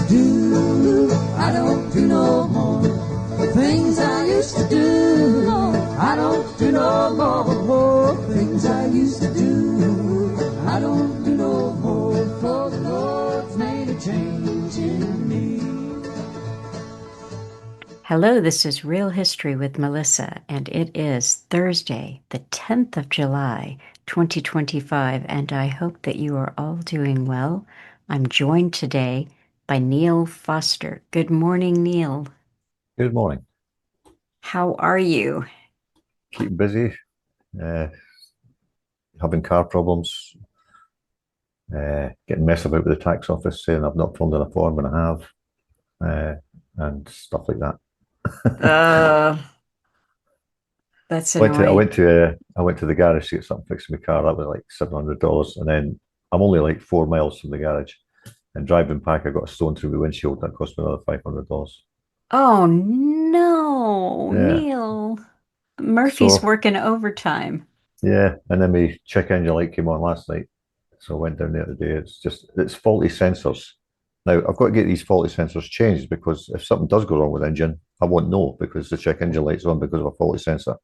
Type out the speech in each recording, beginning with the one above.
to do, I don't do no more. The things I used to do, I don't do no more. Things I used to do, I don't do no more. For the Lord's made a change in me. Hello, this is Real History with Melissa, and it is Thursday, the 10th of July, 2025, and I hope that you are all doing well. I'm joined today by Neil Foster. Good morning, Neil. Good morning. How are you? Keeping busy, having car problems, getting messed about with the tax office, saying I've not filled in a form and I have, and stuff like that. Uh, that's I went to I annoying. went to I went to the garage to get something fixed in my car. That was like $700, and then I'm only like 4 miles from the garage, and driving back I got a stone through the windshield that cost me another $500. Oh no, Yeah, Neil. Murphy's so working overtime. yeah, and then my check engine light came on last night, so I went down there today. It's faulty sensors. Now I've got to get these faulty sensors changed because if something does go wrong with the engine, I won't know because the check engine light's on because of a faulty sensor.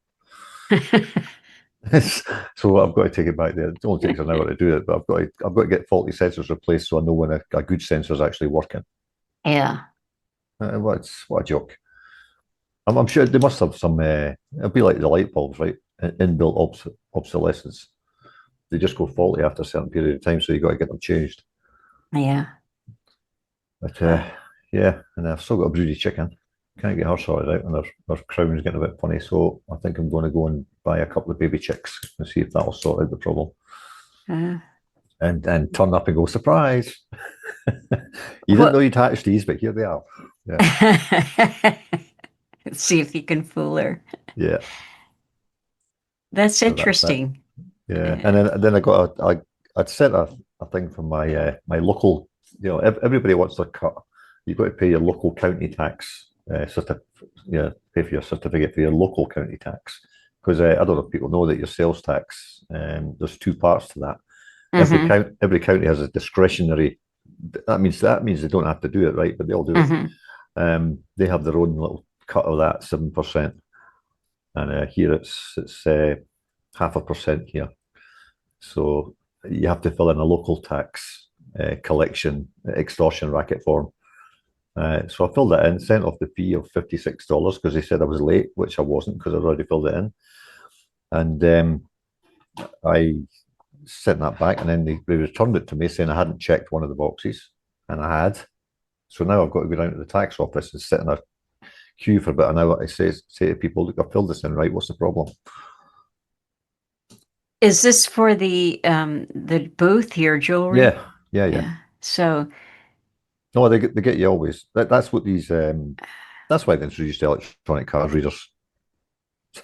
So I've got to take it back there. It only takes an hour to do it, but I've got to get faulty sensors replaced so I know when a good sensor is actually working. Yeah. What a joke! I'm sure they must have some. It'll be like the light bulbs, right? Inbuilt obsolescence. They just go faulty after a certain period of time, so you got to get them changed. Yeah. But yeah, and I've still got a broody chicken. Can't get her sorted out, and her crown's getting a bit funny. So I think I'm going to go and buy a couple of baby chicks and see if that'll sort out the problem. Uh, And turn up and go, surprise! You didn't know what? you'd hatch these, but here they are. Yeah, See if you can fool her. yeah. That's So that's that. interesting. Yeah, Uh, and then I'd set a thing for my local. Everybody wants their cut. You've got to pay your local county tax pay for your certificate for your local county tax because I don't know if people know that your sales tax. There's two parts to that. hmm Every county has a discretionary. That means they don't have to do it, right? But they all do it. hmm They have their own little cut of that 7%, and here it's 0.5% here. So you have to fill in a local tax collection extortion racket form. So I filled that in, sent off the fee of $56 because they said I was late, which I wasn't because I'd already filled it in. And I sent that back, and then they returned it to me saying I hadn't checked one of the boxes, and I had. So now I've got to go down to the tax office and sit in a queue for about an hour to say to people, look, I filled this in right. What's the problem? Is this for the booth, your jewelry? Yeah, yeah, yeah. Yeah. So, No, they get you always. That's what these. That's why they introduced electronic card readers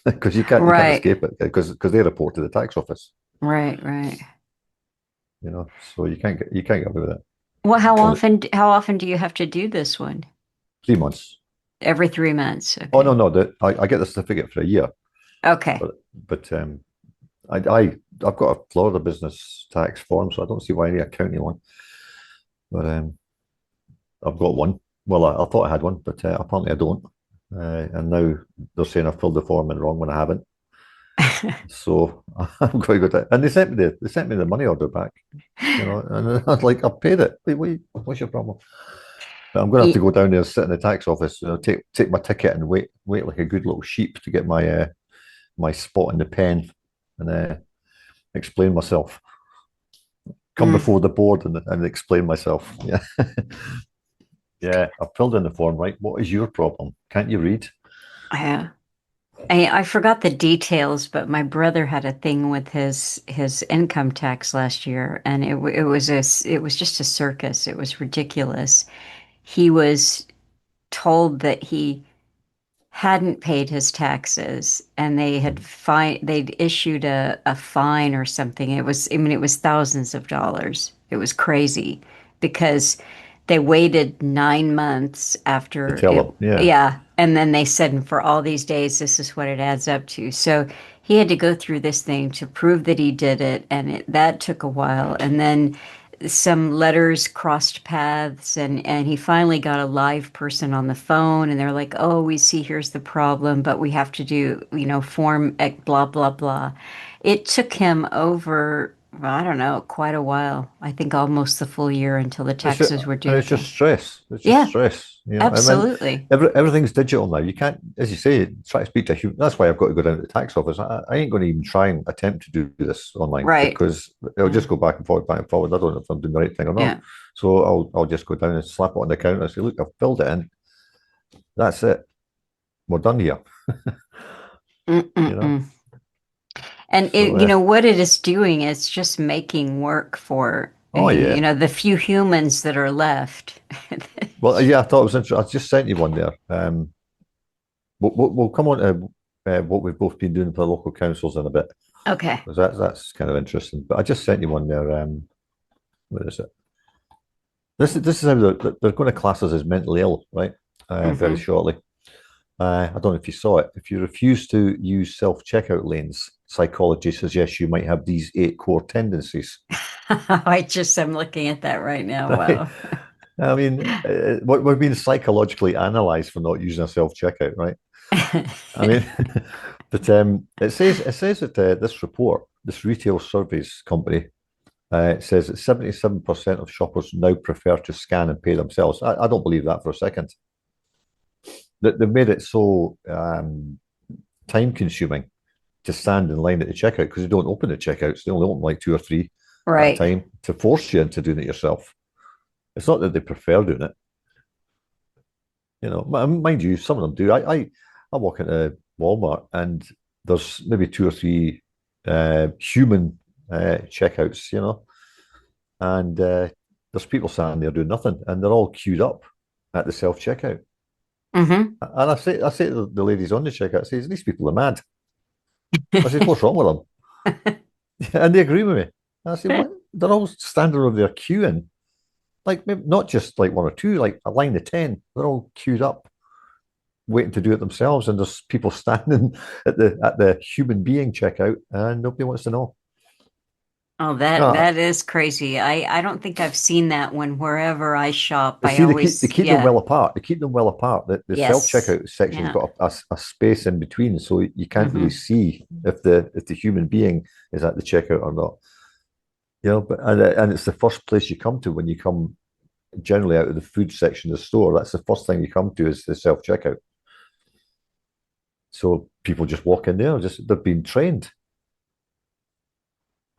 because you can't right, escape it because they report to the tax office. right, right. So you can't get away with it. Well, Only how often do you have to do this one? 3 months. Every 3 months. Oh no, Okay. no, I get the certificate for a year, Okay. but I've got a Florida business tax form, so I don't see why I need a county one. But I've got one. Well, I thought I had one, but apparently I don't. And now they're saying I filled the form in wrong when I haven't. So I'm going to go down. And they sent me the money order back. And I was like, I paid it. What's your problem? But I'm going to have to Ye- go down there and sit in the tax office, take my ticket and wait like a good little sheep to get my spot in the pen and explain myself. Come Mm, before the board and explain myself. Yeah. Yeah, I filled in the form, right? What is your problem? Can't you read? yeah. I forgot the details, but my brother had a thing with his income tax last year, and it was just a circus. It was ridiculous. He was told that he hadn't paid his taxes, and they'd issued a fine or something. It was thousands of dollars. It was crazy because they waited 9 months To after tell it. them, yeah. Yeah, and then they said, and for all these days, this is what it adds up to. So he had to go through this thing to prove that he did it, and that took a while. And then some letters crossed paths, and he finally got a live person on the phone, and they're like, "Oh, we see here's the problem, but we have to do, form blah blah blah." It took him over, well, I don't know, quite a while. I think almost the full year until the It's just, taxes were and due it's just again. stress. It's just Yeah, stress. I mean, absolutely. everything's digital now. You can't, as you say, try to speak to a human. That's why I've got to go down to the tax office. I ain't going to even try and attempt to do this online Right. because it'll Yeah. just go back and forward, back and forward. I don't know if I'm doing the right thing or not. Yeah. So I'll just go down and slap it on the counter and say, look, I've filled it in. That's it. We're done here. You know. Mm-mm-mm. And So what it is doing is just making work for, oh yeah. the few humans that are left. Well, yeah. I thought it was interesting. I just sent you one there. We'll come on to what we've both been doing for the local councils in a bit. Okay. Because that's kind of interesting. But I just sent you one there. Where is it? This is how they're going to class us as mentally ill, right? Very Hmm. shortly. I don't know if you saw it. If you refuse to use self-checkout lanes, psychology suggests you might have these 8 core tendencies. I'm looking at that right now. Right? Wow. I mean, we're being psychologically analyzed for not using a self-checkout, right? I mean, but it says that this report, this retail surveys company, it says that 77% of shoppers now prefer to scan and pay themselves. I don't believe that for a second. They've made it so time consuming to stand in line at the checkout because they don't open the checkouts. They only open like 2 or 3 at a Right. time to force you into doing it yourself. It's not that they prefer doing it. Mind you, some of them do. I walk into Walmart and there's maybe 2 or 3 human checkouts, and there's people sitting there doing nothing, and they're all queued up at the self checkout. Hmm. And I say to the ladies on the checkout, I say, these people are mad. I say, what's wrong with them? And they agree with me. And I say, what? They're all standing over there queuing, like maybe not just like 1 or 2, like a line of 10. They're all queued up, waiting to do it themselves, and there's people standing at the human being checkout, and nobody wants to know. Oh, that No, that is crazy. I don't think I've seen that one wherever I shop. you I see, they always, keep them yeah. well apart. They keep them well apart. The self Yes. checkout section's Yeah. got a space in between, so you can't really Hmm. see if the human being is at the checkout or not. But it's the first place you come to when you come generally out of the food section of the store. That's the first thing you come to is the self checkout. So people just walk in there, just they've been trained.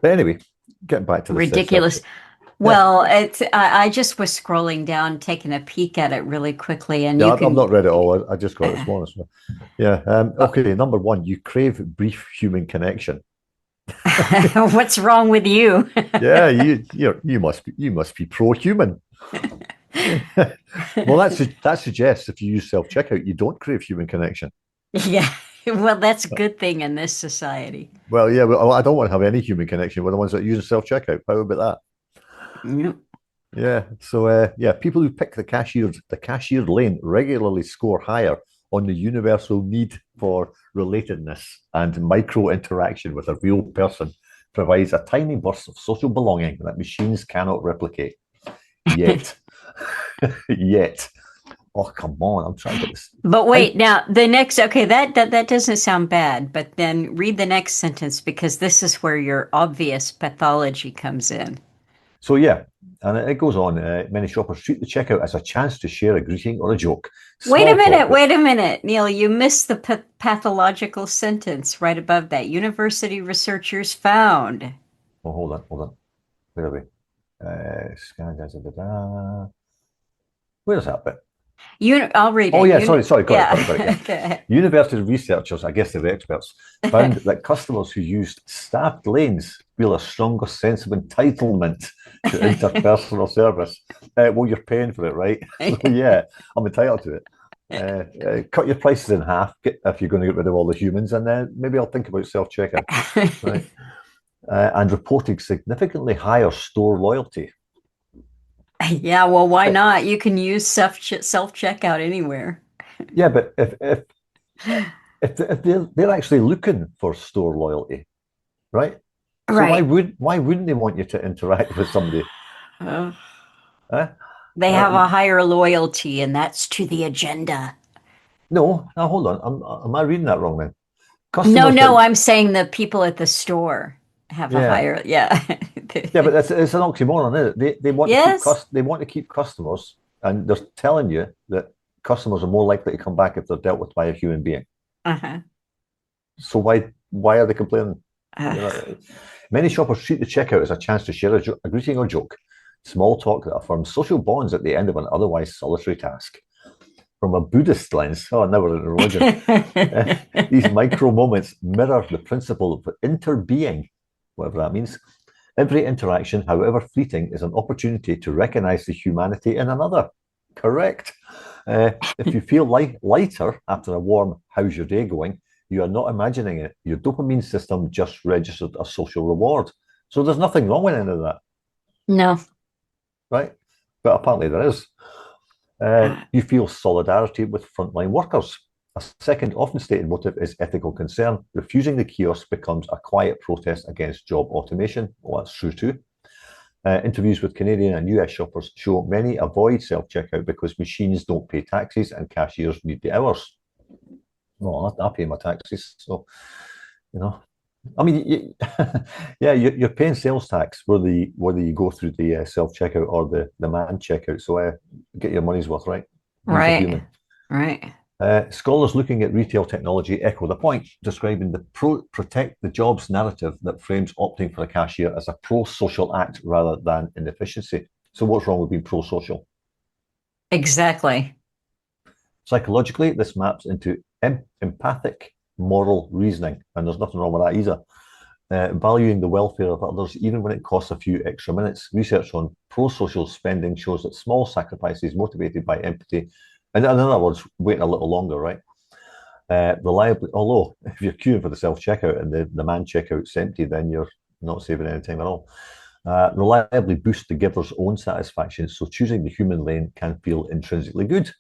But anyway, getting back to this self Ridiculous. check. Yeah, Well, I just was scrolling down, taking a peek at it really quickly, and yeah, you I've can. not read it all. I just got it this morning. So. Yeah. Oh, Okay. Number one, you crave brief human connection. what's wrong with you? Yeah, you must be pro-human. Well, that suggests if you use self-checkout, you don't crave human connection. Yeah. Well, that's a good thing in this society. Well, yeah, well, I don't want to have any human connection with the ones that use self-checkout. How about Yep. that? Yeah. So, yeah, people who pick the cashier lane regularly score higher on the universal need for relatedness and micro interaction with a real person provides a tiny burst of social belonging that machines cannot replicate. Yet. Yet. Oh, come on. I'm trying to get this. But How, wait, now the next, okay, that doesn't sound bad, but then read the next sentence because this is where your obvious pathology comes in. so, yeah. And it goes on. Many shoppers treat the checkout as a chance to share a greeting or a joke. Small talk. Wait a minute, Neil, you missed the pathological sentence right above that. University researchers found. Oh, hold on. Hold on. Where are we? Scan, da, da, da, da. Where's that bit? I'll read Oh, it. yeah. Sorry. Got it. Yeah. Got it. Got it. Yeah. Okay. University researchers, I guess they're the experts, found that customers who used staffed lanes feel a stronger sense of entitlement to interpersonal service. Well, you're paying for it, right? So, yeah, I'm entitled to it. Cut your prices in half if you're going to get rid of all the humans, and then maybe I'll think about self checkout, right? And reporting significantly higher store loyalty. Yeah, well, why Uh, not? You can use self checkout anywhere. Yeah, but if they're actually looking for store loyalty, right? So why Right. would why wouldn't they want you to interact with somebody? Uh, Eh? they Uh, have a higher loyalty, and that's to the agenda. no, now hold on. Am I reading that wrong then? No, Customers no, that, I'm saying the people at the store have a yeah, higher, yeah. yeah, but it's an oxymoron, isn't it? They want to keep Yes. they want to keep customers, and they're telling you that customers are more likely to come back if they're dealt with by a human being. Uh-huh. So why are they complaining? You Ugh. know, many shoppers treat the checkout as a chance to share a greeting or joke, small talk that affirms social bonds at the end of an otherwise solitary task. From a Buddhist lens, oh, never in religion, these micro moments mirror the principle of interbeing, whatever that means. Every interaction, however fleeting, is an opportunity to recognize the humanity in another. Correct. If you feel lighter after a warm, how's your day going? You are not imagining it. Your dopamine system just registered a social reward. So there's nothing wrong with any of that, No. right? But apparently there is. Uh, You feel solidarity with frontline workers. A second often stated motive is ethical concern. Refusing the kiosk becomes a quiet protest against job automation. Well, that's true too. Interviews with Canadian and US shoppers show many avoid self checkout because machines don't pay taxes and cashiers need the hours. Well, I pay my taxes, so you know. I mean, yeah, you're paying sales tax whether you go through the self checkout or the man checkout. So get your money's worth, right? Use a right. human. Right. Scholars looking at retail technology echo the point, describing the protect the jobs narrative that frames opting for a cashier as a pro-social act rather than inefficiency. So what's wrong with being pro-social? Exactly. Psychologically, this maps into empathic moral reasoning, and there's nothing wrong with that either. Valuing the welfare of others, even when it costs a few extra minutes. Research on pro-social spending shows that small sacrifices motivated by empathy, and in other words, waiting a little longer, right? Reliably, although if you're queuing for the self checkout and the man checkout's empty, then you're not saving any time at all. Reliably boost the giver's own satisfaction, so choosing the human lane can feel intrinsically good.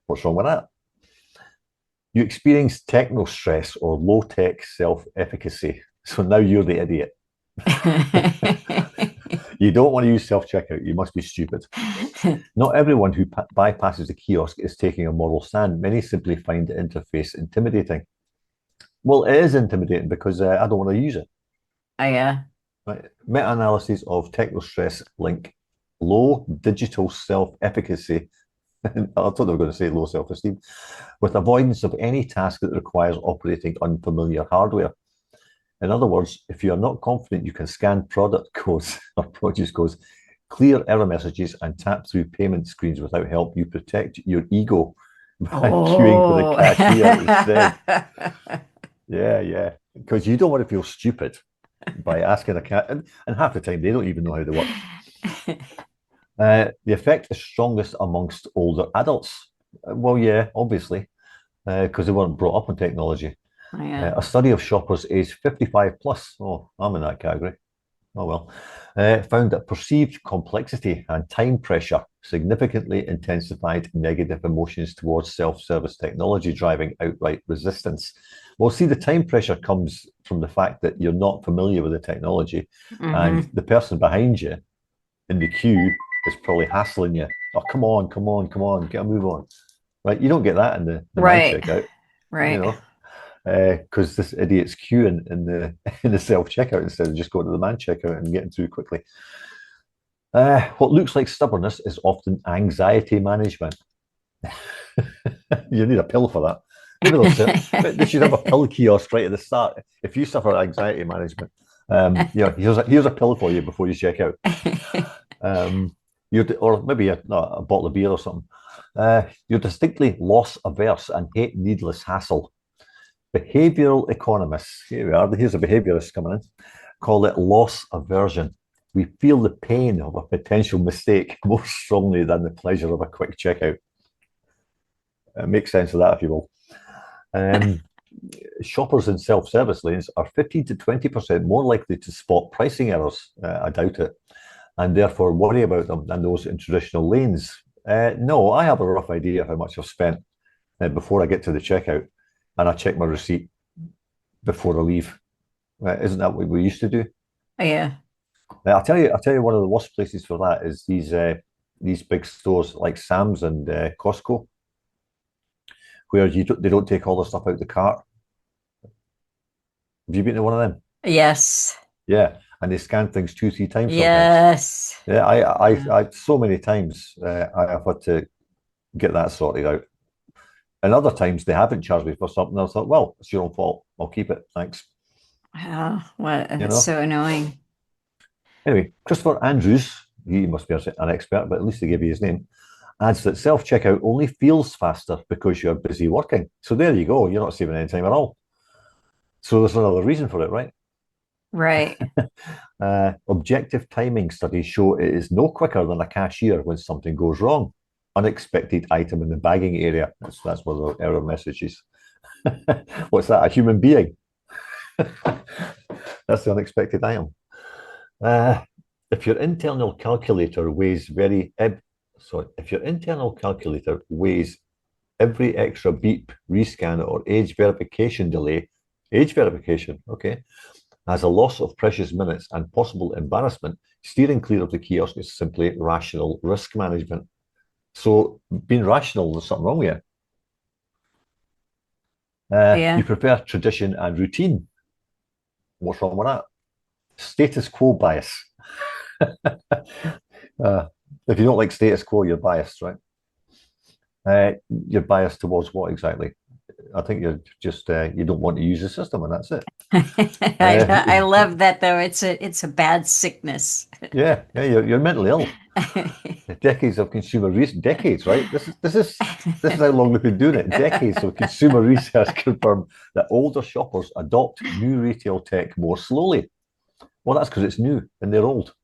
What's wrong with that? You experience techno stress or low tech self efficacy. So now you're the idiot. You don't want to use self checkout. You must be stupid. Not everyone who bypasses the kiosk is taking a moral stand. Many simply find the interface intimidating. Well, it is intimidating because I don't want to use it. Yeah. Right? Meta-analyses of techno stress link low digital self-efficacy. I thought they were going to say low self-esteem, with avoidance of any task that requires operating unfamiliar hardware. In other words, if you are not confident you can scan product codes or produce codes, clear error messages, and tap through payment screens without help, you protect your ego by queuing for the Oh. cashier instead. Yeah, yeah. Because you don't want to feel stupid by asking a cat, and half the time they don't even know how they work. The effect is strongest amongst older adults. Well, yeah, obviously, because they weren't brought up on technology. Yeah. A study of shoppers aged 55 plus, oh, I'm in that category. Oh well, found that perceived complexity and time pressure significantly intensified negative emotions towards self-service technology, driving outright resistance. Well, see, the time pressure comes from the fact that you're not familiar with the technology, and Hmm. the person behind you in the queue is probably hassling you. Oh, come on, come on, come on, get a move on. Right? You don't get that in the man Right. checkout, you Right. know, because this idiot's queuing in the in the self checkout instead of just going to the man checkout and getting through quickly. What looks like stubbornness is often anxiety management. You need a pill for that. Maybe they should have a pill kiosk right at the start. If you suffer anxiety management, here's a pill for you before you check out. Or maybe a bottle of beer or something. You're distinctly loss averse and hate needless hassle. Behavioral economists, here we are, here's a behaviorist coming in, call it loss aversion. We feel the pain of a potential mistake more strongly than the pleasure of a quick checkout. Make sense of that, if you will. Shoppers in self-service lanes are 15 to 20% more likely to spot pricing errors, I doubt it, and therefore worry about them than those in traditional lanes. No, I have a rough idea of how much I've spent before I get to the checkout, and I check my receipt before I leave. Isn't that what we used to do? Yeah. I'll tell you, one of the worst places for that is these big stores like Sam's and Costco, where they don't take all the stuff out the cart. Have you been to one of them? Yes. Yeah, and they scan things two, three times sometimes. Yes. Yeah, Yeah. I so many times I have had to get that sorted out. And other times they haven't charged me for something. I thought, well, it's your own fault. I'll keep it. Thanks. Oh, what? You That's know. so annoying. Anyway, Christopher Andrews, he must be an expert, but at least they gave you his name, adds that self checkout only feels faster because you're busy working. So there you go. You're not saving any time at all. So there's another reason for it, right? Right. Objective timing studies show it is no quicker than a cashier when something goes wrong. Unexpected item in the bagging area. That's one of the error messages. What's that? A human being? That's the unexpected item. If your internal calculator weighs if your internal calculator weighs every extra beep, rescan, or age verification delay, age verification, okay, as a loss of precious minutes and possible embarrassment, steering clear of the kiosk is simply rational risk management. So being rational, there's something wrong with you. You Yeah. prefer tradition and routine. What's wrong with that? Status quo bias. If you don't like status quo, you're biased, right? You're biased towards what exactly? I think you're just you don't want to use the system, and that's it. I love that though. It's a bad sickness. Yeah, you're mentally ill. Decades of consumer research, decades, right? This is how long we've been doing it. Decades of consumer research confirm that older shoppers adopt new retail tech more slowly. Well, that's because it's new and they're old.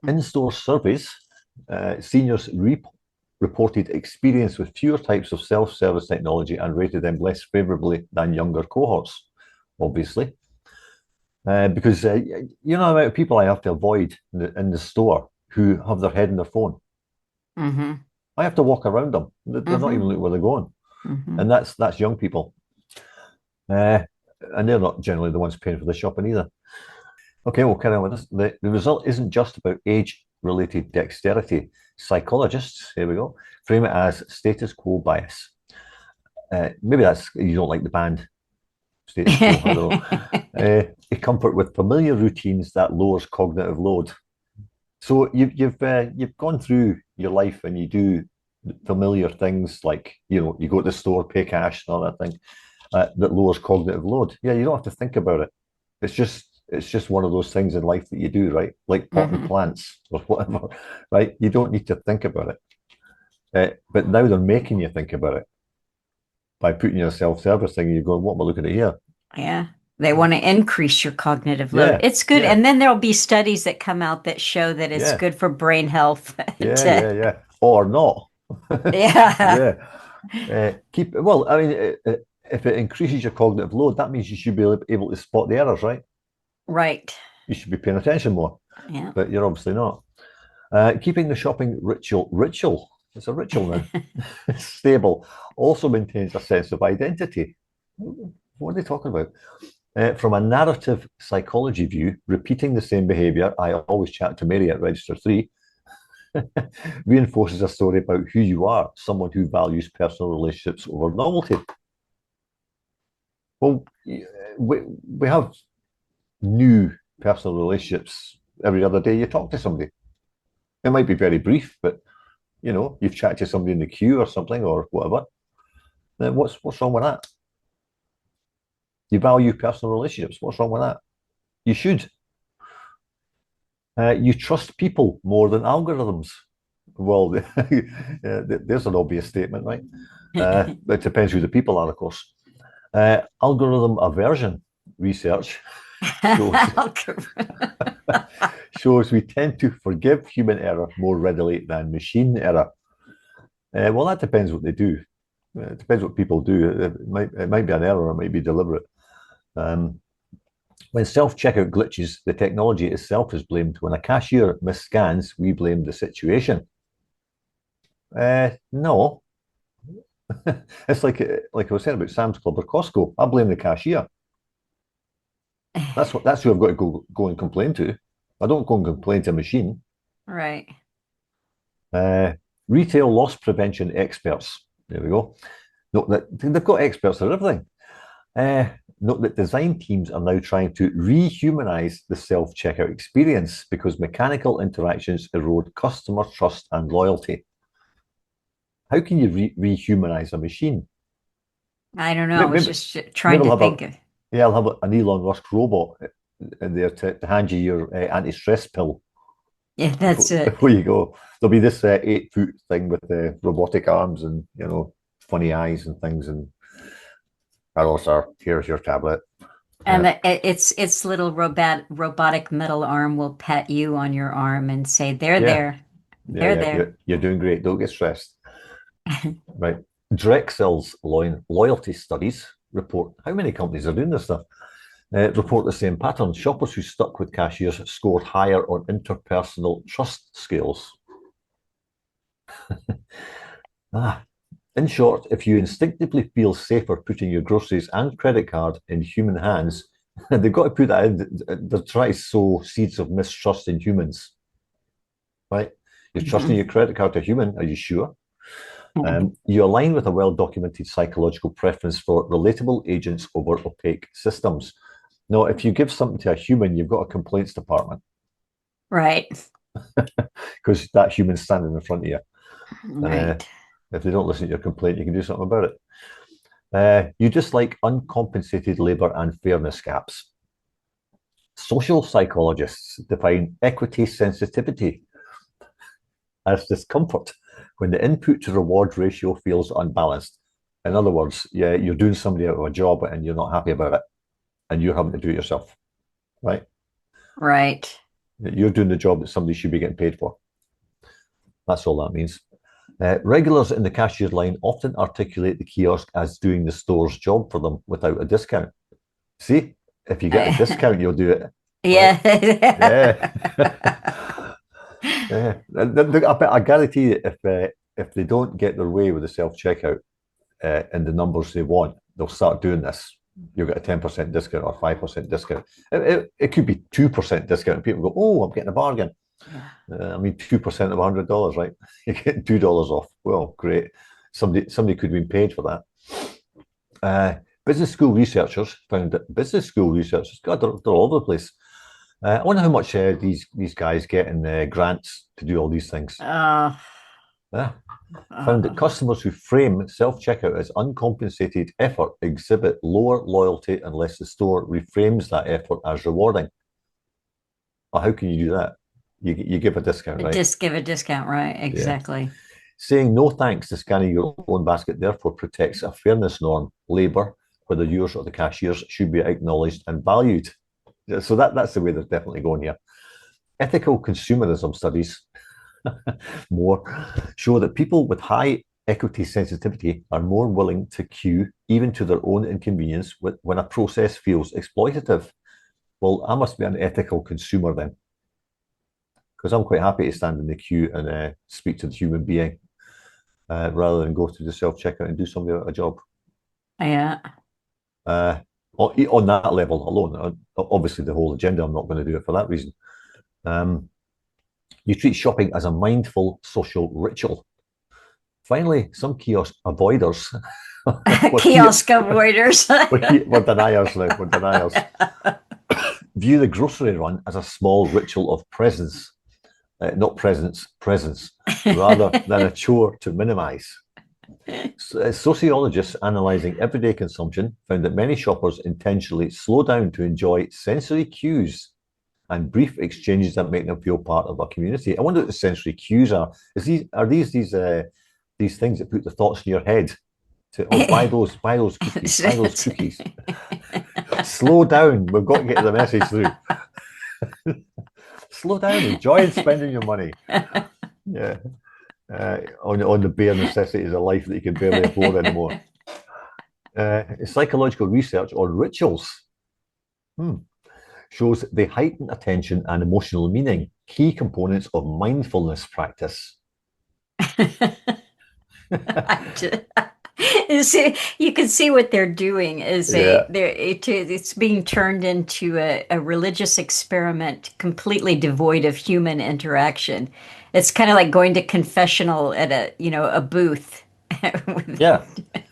In-store surveys, seniors reported experience with fewer types of self-service technology and rated them less favorably than younger cohorts, obviously. Because you know the amount of people I have to avoid in the store who have their head in their phone. Mm-hmm. I have to walk around them. They're not even looking where they're going. Mm-hmm. And that's young people. And they're not generally the ones paying for the shopping either. Okay, we'll carry on with this. The result isn't just about age-related dexterity. Psychologists, here we go, frame it as status quo bias. Maybe that's you don't like the band status quo. I don't know. A comfort with familiar routines that lowers cognitive load. So you've gone through your life and you do familiar things like you go to the store, pay cash, and all that thing that lowers cognitive load. Yeah, you don't have to think about it. It's just one of those things in life that you do, right? Like potting plants or whatever, right? You don't need to think about it. But now they're making you think about it by putting your self-service thing. And you're going, what am I looking at here? Yeah. They want to increase your cognitive load. Yeah, It's good. yeah, And then there'll be studies that come out that show that it's yeah, good for brain health. yeah. Or not. Yeah. Yeah. Keep well. I mean, if it increases your cognitive load, that means you should be able to spot the errors, right? Right. You should be paying attention more, Yeah. but you're obviously not. Keeping the shopping ritual. It's a ritual now. Stable also maintains a sense of identity. What are they talking about? From a narrative psychology view, repeating the same behavior, I always chat to Mary at Register 3, reinforces a story about who you are, someone who values personal relationships over novelty. Well, we have new personal relationships every other day you talk to somebody. It might be very brief, but you've chatted to somebody in the queue or something or whatever. Then what's wrong with that? You value personal relationships. What's wrong with that? You should. You trust people more than algorithms. Well, there's an obvious statement, right? It depends who the people are, of course. Algorithm aversion research shows we tend to forgive human error more readily than machine error. Well, that depends what they do. It depends what people do. It might be an error, it might be deliberate. When self-checkout glitches, the technology itself is blamed. When a cashier misscans, we blame the situation. No. It's like I was saying about Sam's Club or Costco. I blame the cashier. That's who I've got to go and complain to. I don't go and complain to a machine. Right. Retail loss prevention experts. There we go. Note that they've got experts for everything. Note that design teams are now trying to rehumanize the self-checkout experience because mechanical interactions erode customer trust and loyalty. How can you rehumanize a machine? I don't know. I was Maybe, just trying to think of. Yeah, I'll have an Elon Musk robot in there to hand you your anti-stress pill. Yeah, that's it. Before you go. There'll be this 8-foot thing with the robotic arms and funny eyes and things. And hello, sir. Here's your tablet. And its little robotic metal arm will pat you on your arm and say, "They're there, they're there." You're doing great. Don't get stressed. Right. Drexel's loyalty studies report how many companies are doing this stuff. Report the same pattern. Shoppers who stuck with cashiers scored higher on interpersonal trust scales. In short, if you instinctively feel safer putting your groceries and credit card in human hands, they've got to put that in. They're trying to sow seeds of mistrust in humans. Right? You're trusting your credit card to a human. Are you sure? You align with a well-documented psychological preference for relatable agents over opaque systems. Now, if you give something to a human, you've got a complaints department. Right. Because that human's standing in front of you. Right. If they don't listen to your complaint, you can do something about it. You dislike uncompensated labour and fairness gaps. Social psychologists define equity sensitivity as discomfort when the input to reward ratio feels unbalanced. In other words, yeah, you're doing somebody out of a job and you're not happy about it, and you're having to do it yourself, right? Right. You're doing the job that somebody should be getting paid for. That's all that means. Regulars in the cashier's line often articulate the kiosk as doing the store's job for them without a discount. See, if you get a discount, you'll do it. Yeah. Right? Yeah. I guarantee you, if they don't get their way with the self-checkout and the numbers they want, they'll start doing this. You'll get a 10% discount or 5% discount. It could be 2% discount. People go, "Oh, I'm getting a bargain." I mean, 2% of $100, right? You're getting $2 off. Well, great. Somebody could have been paid for that. Business school researchers found that business school researchers, God, they're all over the place. I wonder how much these guys get in grants to do all these things. Found that customers who frame self-checkout as uncompensated effort exhibit lower loyalty unless the store reframes that effort as rewarding. Well, how can you do that? You give a discount, right? Just give a discount, right? Exactly. Yeah. Saying no thanks to scanning your own basket therefore protects a fairness norm. Labour, whether yours or the cashier's, should be acknowledged and valued. So that's the way they're definitely going here. Ethical consumerism studies more show that people with high equity sensitivity are more willing to queue, even to their own inconvenience, when a process feels exploitative. Well, I must be an ethical consumer then, because I'm quite happy to stand in the queue and speak to the human being rather than go through the self-checkout and do somebody a job. Yeah. On that level alone, obviously the whole agenda, I'm not going to do it for that reason. You treat shopping as a mindful social ritual. Finally, some kiosk avoiders. Kiosk avoiders. We're deniers now. We're deniers. View the grocery run as a small ritual of presence. Not presence, rather than a chore to minimize. Sociologists analysing everyday consumption found that many shoppers intentionally slow down to enjoy sensory cues and brief exchanges that make them feel part of a community. I wonder what the sensory cues are. Are these things that put the thoughts in your head to buy those cookies, buy those cookies. Slow down. We've got to get the message through. Slow down, enjoy spending your money. Yeah. On the bare necessities of life that you can barely afford anymore. Psychological research on rituals shows they heighten attention and emotional meaning, key components of mindfulness practice. You can see what they're doing is Yeah. it's being turned into a religious experiment completely devoid of human interaction. It's kind of like going to confessional at a booth. Yeah.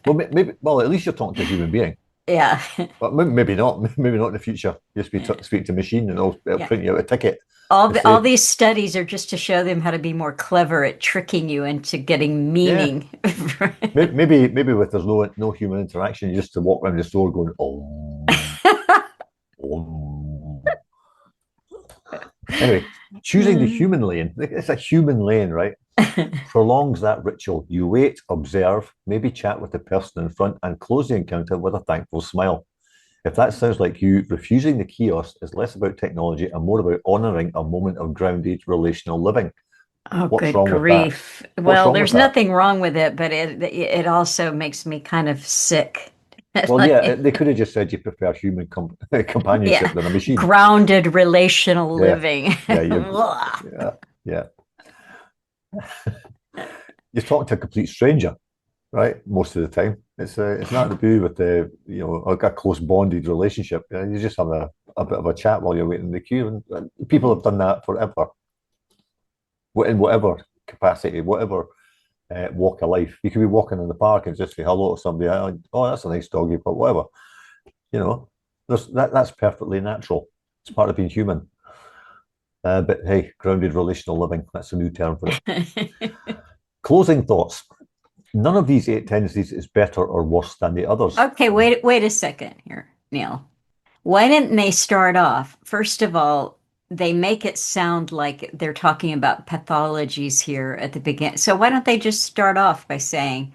Well, maybe. Well, at least you're talking to a human being. Yeah. But maybe not. Maybe not in the future. Just be Yeah. speak to a machine and it'll Yeah. print you out a ticket. All Instead, these studies are just to show them how to be more clever at tricking you into getting yeah. meaning. Maybe with there's no human interaction, you just to walk around the store going, oh, oh. Anyway, choosing the human lane. It's a human lane, right? Prolongs that ritual. You wait, observe, maybe chat with the person in front, and close the encounter with a thankful smile. If that sounds like you, refusing the kiosk is less about technology and more about honoring a moment of grounded relational living. Oh, What's good wrong with that? grief. What's Well, wrong with there's that? nothing wrong with it, but it also makes me kind of sick. Well, yeah, Like, they could have just said you prefer human yeah, companionship than a machine. grounded relational Yeah, living. yeah, Ugh. yeah, yeah. You're talking to a complete stranger, right? Most of the time, it's not to do with a close bonded relationship. You just have a bit of a chat while you're waiting in the queue, and people have done that forever, in whatever capacity, whatever walk of life. You could be walking in the park and just say hello to somebody. Oh, that's a nice doggy, but whatever. You know, that's perfectly natural. It's part of being human. But hey, grounded relational living, that's a new term for it. Closing thoughts. None of these 8 tendencies is better or worse than the others. Okay, wait a second here, Neil. Why didn't they start off? First of all, they make it sound like they're talking about pathologies here at the beginning. So why don't they just start off by saying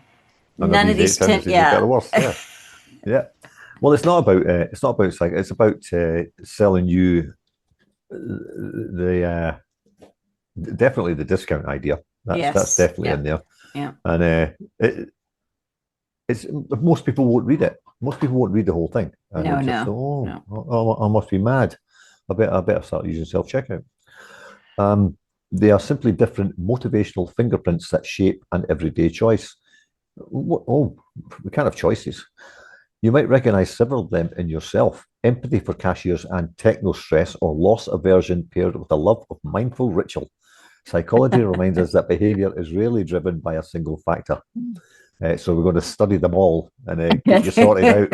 None of none of these eight these ten? tendencies is better Yeah. or worse. Yeah, yeah. Well, it's not about psych. It's about selling you the definitely the discount idea. That's Yes. definitely Yeah. in there, Yeah. and it's most people won't read it. Most people won't read the whole thing, and they'll No, just no, oh, no. I must be mad. I better start using self checkout. They are simply different motivational fingerprints that shape an everyday choice. Oh, we can't have choices. You might recognize several of them in yourself: empathy for cashiers and techno stress, or loss aversion paired with a love of mindful ritual. Psychology reminds us that behavior is rarely driven by a single factor. So we're going to study them all and get you sorted out.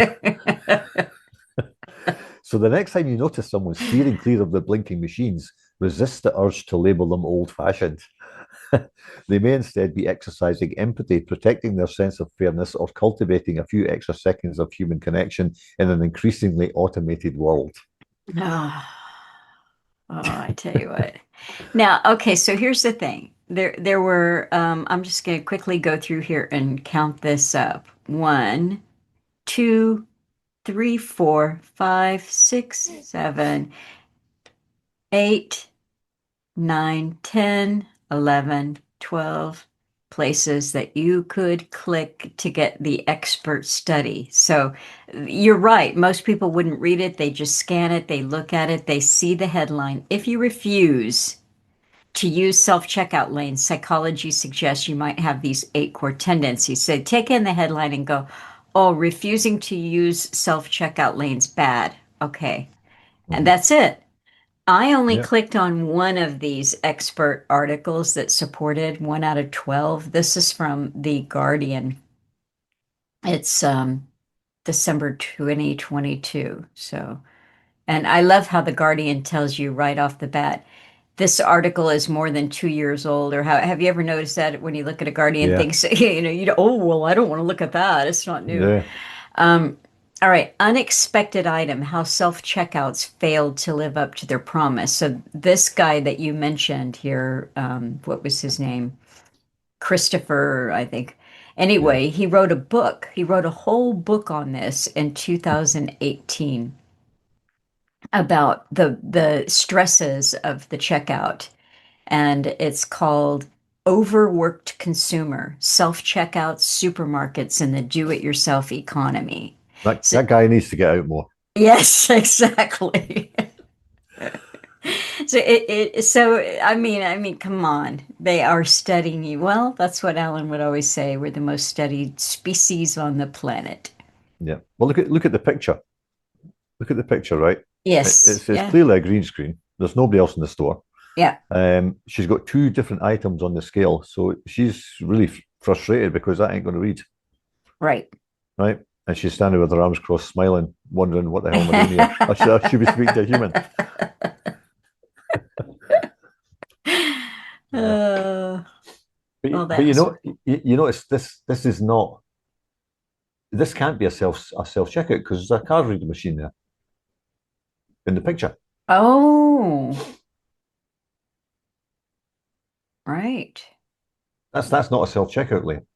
So the next time you notice someone steering clear of the blinking machines, resist the urge to label them old fashioned. They may instead be exercising empathy, protecting their sense of fairness, or cultivating a few extra seconds of human connection in an increasingly automated world. Oh, I tell you what. Now, okay, so here's the thing. There were I'm just gonna quickly go through here and count this up. 1, 2, 3, 4, 5, 6, 7, 8, 9, 10, 11, 12 places that you could click to get the expert study. So you're right. Most people wouldn't read it. They just scan it, they look at it, they see the headline. If you refuse to use self-checkout lanes, psychology suggests you might have these 8 core tendencies. So take in the headline and go, oh, refusing to use self-checkout lanes, bad. Okay. And Mhm. that's it. I only Yeah. clicked on one of these expert articles that supported 1 out of 12. This is from The Guardian. It's December 2022. So, and I love how The Guardian tells you right off the bat, this article is more than 2 years old. Or how have you ever noticed that when you look at a Guardian Yeah. things, oh, well, I don't want to look at that. It's not new. Yeah. Um, all right, unexpected item, how self-checkouts failed to live up to their promise. So this guy that you mentioned here, what was his name? Christopher, I think. Yeah. Anyway, he wrote a book. He wrote a whole book on this in 2018 about the stresses of the checkout. And it's called Overworked Consumer: Self-Checkouts, Supermarkets, and the Do-It-Yourself Economy. That So, that guy needs to get out more. yes, exactly. So I mean, come on. They are studying you. Well, that's what Alan would always say. We're the most studied species on the planet. Yeah. Well, look at the picture. Look at the picture, right? Yes. It's Yeah. clearly a green screen. There's nobody else in the store. Yeah. She's got two different items on the scale, so she's really frustrated because that ain't going to read, Right. right? And she's standing with her arms crossed, smiling, wondering what the hell am I doing here? I should be speaking to a human. Yeah. Uh, well, But that's you notice this is not, this can't be a self checkout because there's a card reading machine there in the picture. oh, right. That's not a self checkout lane.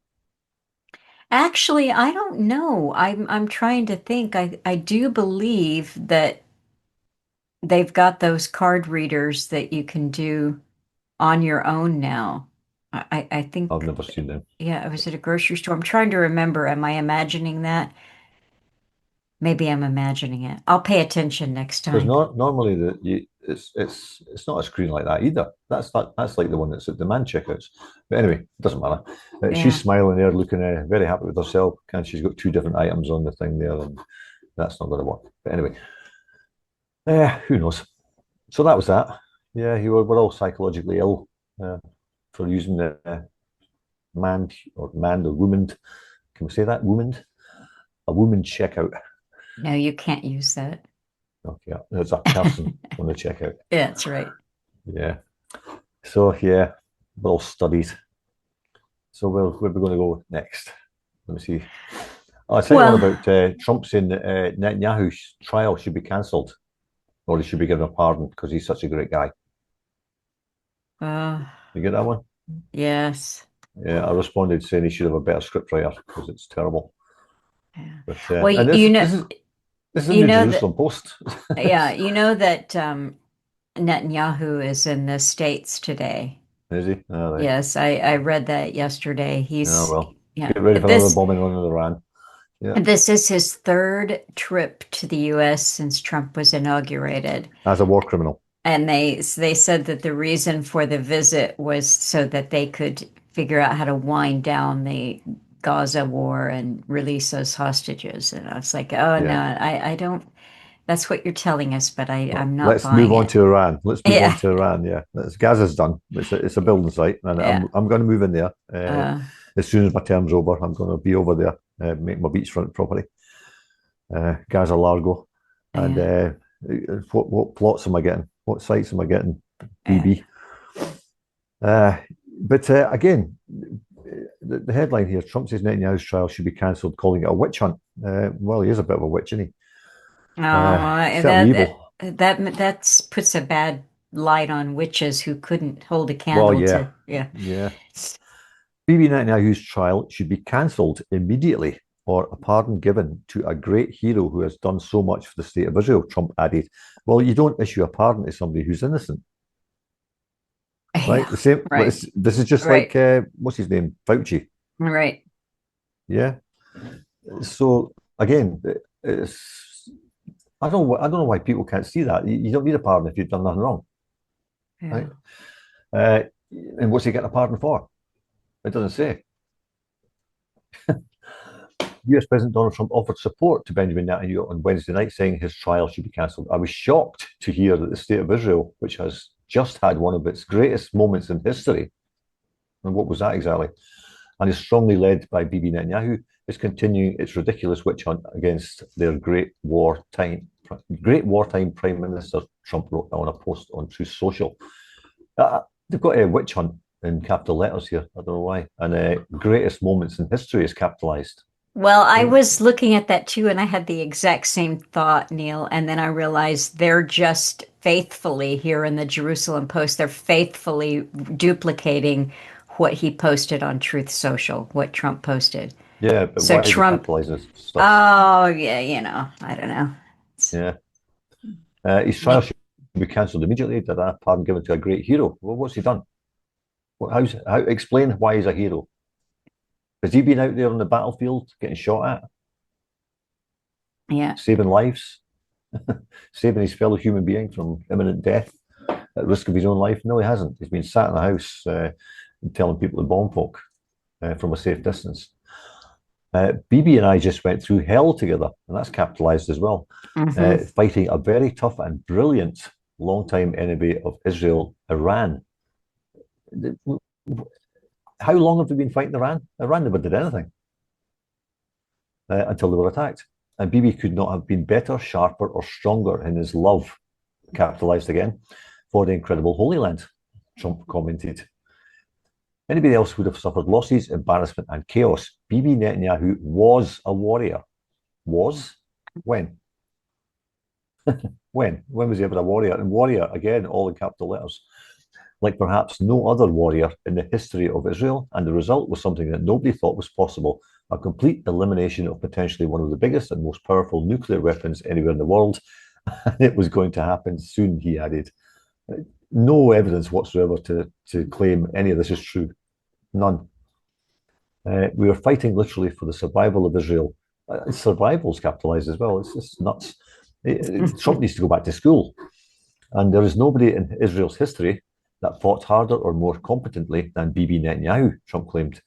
Actually, I don't know. I'm trying to think. I do believe that they've got those card readers that you can do on your own now. I I've think, never seen them. yeah, I was at a grocery store. I'm trying to remember. Am I imagining that? Maybe I'm imagining it. I'll pay attention next Because time. normally it's not a screen like that either. That's like the one that's at demand checkouts. But anyway, it doesn't matter. She's Yeah. smiling there, looking very happy with herself, and she's got two different items on the thing there, and that's not going to work. But anyway, who knows? So that was that. Yeah, we're all psychologically ill for using the man or woman. Can we say that woman? A woman checkout. No, you can't use that. Okay, there's a person on the checkout. Yeah, that's right. Yeah. So yeah, we're all studied. So where we're going to go next? Let me see. I'll tell you one Well, about Trump saying that Netanyahu's trial should be cancelled or he should be given a pardon because he's such a great guy. uh, You get that one? yes. Yeah, I responded saying he should have a better scriptwriter because it's terrible. Yeah. But Well, and this is in you the know that, Jerusalem Post. yeah, you know that Netanyahu is in the States today. Is he? All right. Yes, I read that yesterday. Oh well. Yeah, Get ready for another this bombing on Iran. Yeah. this is his third trip to the U.S. since Trump was inaugurated. As a war criminal. And they said that the reason for the visit was so that they could figure out how to wind down the Gaza war and release those hostages. And I was like, oh no, Yeah. I don't. That's what you're telling us, but Well, I'm not let's move buying on it. to Iran. Let's move on Yeah, to Iran. Yeah, Gaza's done. It's a building site, and yeah. I'm going to move in there Uh, as soon as my term's over. I'm going to be over there, make my beachfront property, Gaza Largo, and yeah, what plots am I getting? What sites am I getting? yeah. BB. But again, the headline here: Trump says Netanyahu's trial should be cancelled, calling it a witch hunt. Well, he is a bit of a witch, isn't he? Oh, Certainly evil. that puts a bad light on witches who couldn't hold a Well, candle yeah, to, yeah. yeah. Bibi Netanyahu's trial should be cancelled immediately or a pardon given to a great hero who has done so much for the state of Israel, Trump added. Well, you don't issue a pardon to somebody who's innocent, right? Yeah, The same. right, This is just like, right, what's his name? Fauci. right. Yeah. So again, it's, I don't know why people can't see that. You don't need a pardon if you've done nothing wrong, Yeah. right? Uh, and what's he getting a pardon for? It doesn't say. US President Donald Trump offered support to Benjamin Netanyahu on Wednesday night, saying his trial should be cancelled. I was shocked to hear that the state of Israel, which has just had one of its greatest moments in history, and what was that exactly? And is strongly led by Bibi Netanyahu, is continuing its ridiculous witch hunt against their great wartime Prime Minister, Trump wrote on a post on Truth Social. They've got a witch hunt in capital letters here. I don't know why. And greatest moments in history is capitalized. Well, I was looking at that too, and I had the exact same thought, Neil. And then I realized they're just faithfully here in the Jerusalem Post, they're faithfully duplicating what he posted on Truth Social, what Trump posted. Yeah, but So why is he Trump, capitalizing stuff? oh, yeah, I don't know. Yeah. His trial Yeah. should be cancelled immediately. Did a pardon given to a great hero? Well, what's he done? How explain why he's a hero? Has he been out there on the battlefield getting shot at, Yeah. saving lives, saving his fellow human being from imminent death? at risk of his own life? No, he hasn't. He's been sat in the house telling people to bomb folk from a safe distance. Bibi and I just went through hell together, and that's capitalized as well, fighting a very tough and brilliant long-time enemy of Israel, Iran. How long have we been fighting Iran? Iran never did anything until they were attacked. And Bibi could not have been better, sharper, or stronger in his love, capitalized again, for the incredible Holy Land, Trump commented. Anybody else would have suffered losses, embarrassment, and chaos. Bibi Netanyahu was a warrior. Was? When? When? When was he ever a warrior? And warrior, again, all in capital letters. Like perhaps no other warrior in the history of Israel, and the result was something that nobody thought was possible, a complete elimination of potentially one of the biggest and most powerful nuclear weapons anywhere in the world. And it was going to happen soon, he added. No evidence whatsoever to claim any of this is true. None. We are fighting literally for the survival of Israel. Survival is capitalized as well. It's just nuts. Trump needs to go back to school. And there is nobody in Israel's history that fought harder or more competently than Bibi Netanyahu, Trump claimed.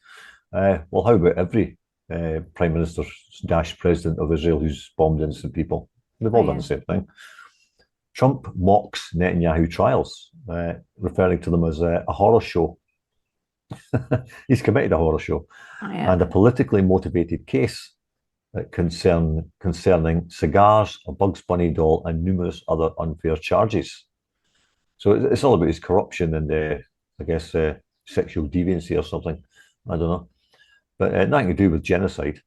Well, how about every prime minister / president of Israel who's bombed innocent people? They've all done the same thing. Trump mocks Netanyahu trials, referring to them as a horror show. He's committed a horror show and a politically motivated case concerning cigars, a Bugs Bunny doll, and numerous other unfair charges. So it's all about his corruption and, I guess, sexual deviancy or something. I don't know. But nothing to do with genocide.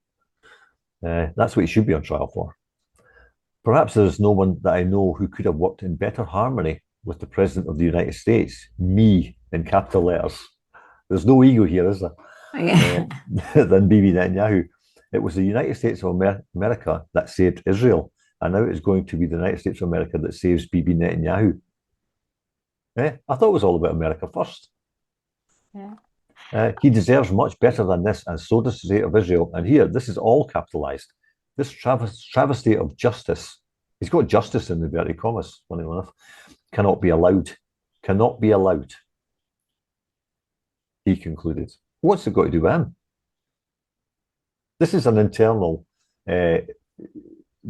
That's what he should be on trial for. Perhaps there's no one that I know who could have worked in better harmony with the President of the United States, me, in capital letters. There's no ego here, is there? Yeah. Than Bibi Netanyahu. It was the United States of America that saved Israel, and now it's going to be the United States of America that saves Bibi Netanyahu. I thought it was all about America first. Yeah. He deserves much better than this, and so does the state of Israel. And here, this is all capitalized. This travesty of justice, he's got justice in inverted commas, funny enough, cannot be allowed. Cannot be allowed, he concluded. What's it got to do with him? This is an internal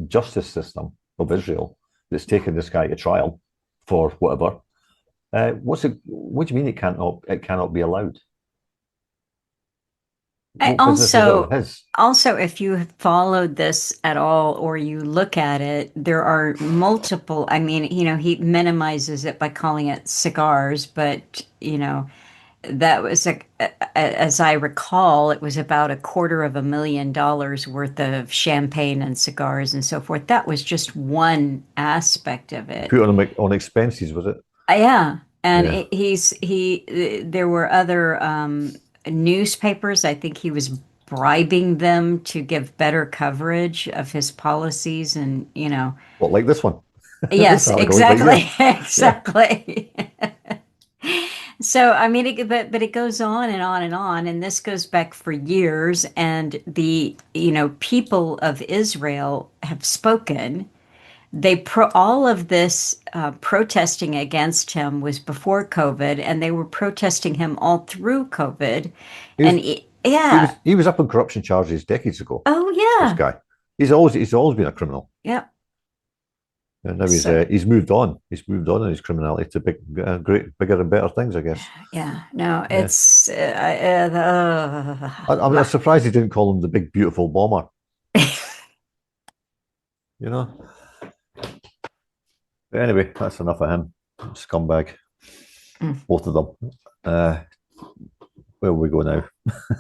justice system of Israel that's taken this guy to trial for whatever. What do you mean it cannot be allowed? Also, if you have followed this at all or you look at it, there are multiple. I mean, he minimizes it by calling it cigars, but that was as I recall, it was about $250,000 worth of champagne and cigars and so forth. That was just one aspect of it. Put on expenses, was it? Yeah, and there were other newspapers. I think he was bribing them to give better coverage of his policies, and What, like this one? Yes, exactly, exactly. So, I mean, but it goes on and on and on, and this goes back for years. And the people of Israel have spoken. All of this protesting against him was before COVID, and they were protesting him all through COVID. He was up on corruption charges decades ago. Oh yeah, this guy. He's always been a criminal. Yeah. And now he's moved on. He's moved on in his criminality to bigger and better things, I guess. Yeah. No, it's. I'm surprised he didn't call him the big beautiful bomber. Anyway, that's enough of him. Scumbag. Both of them. Where will we go now?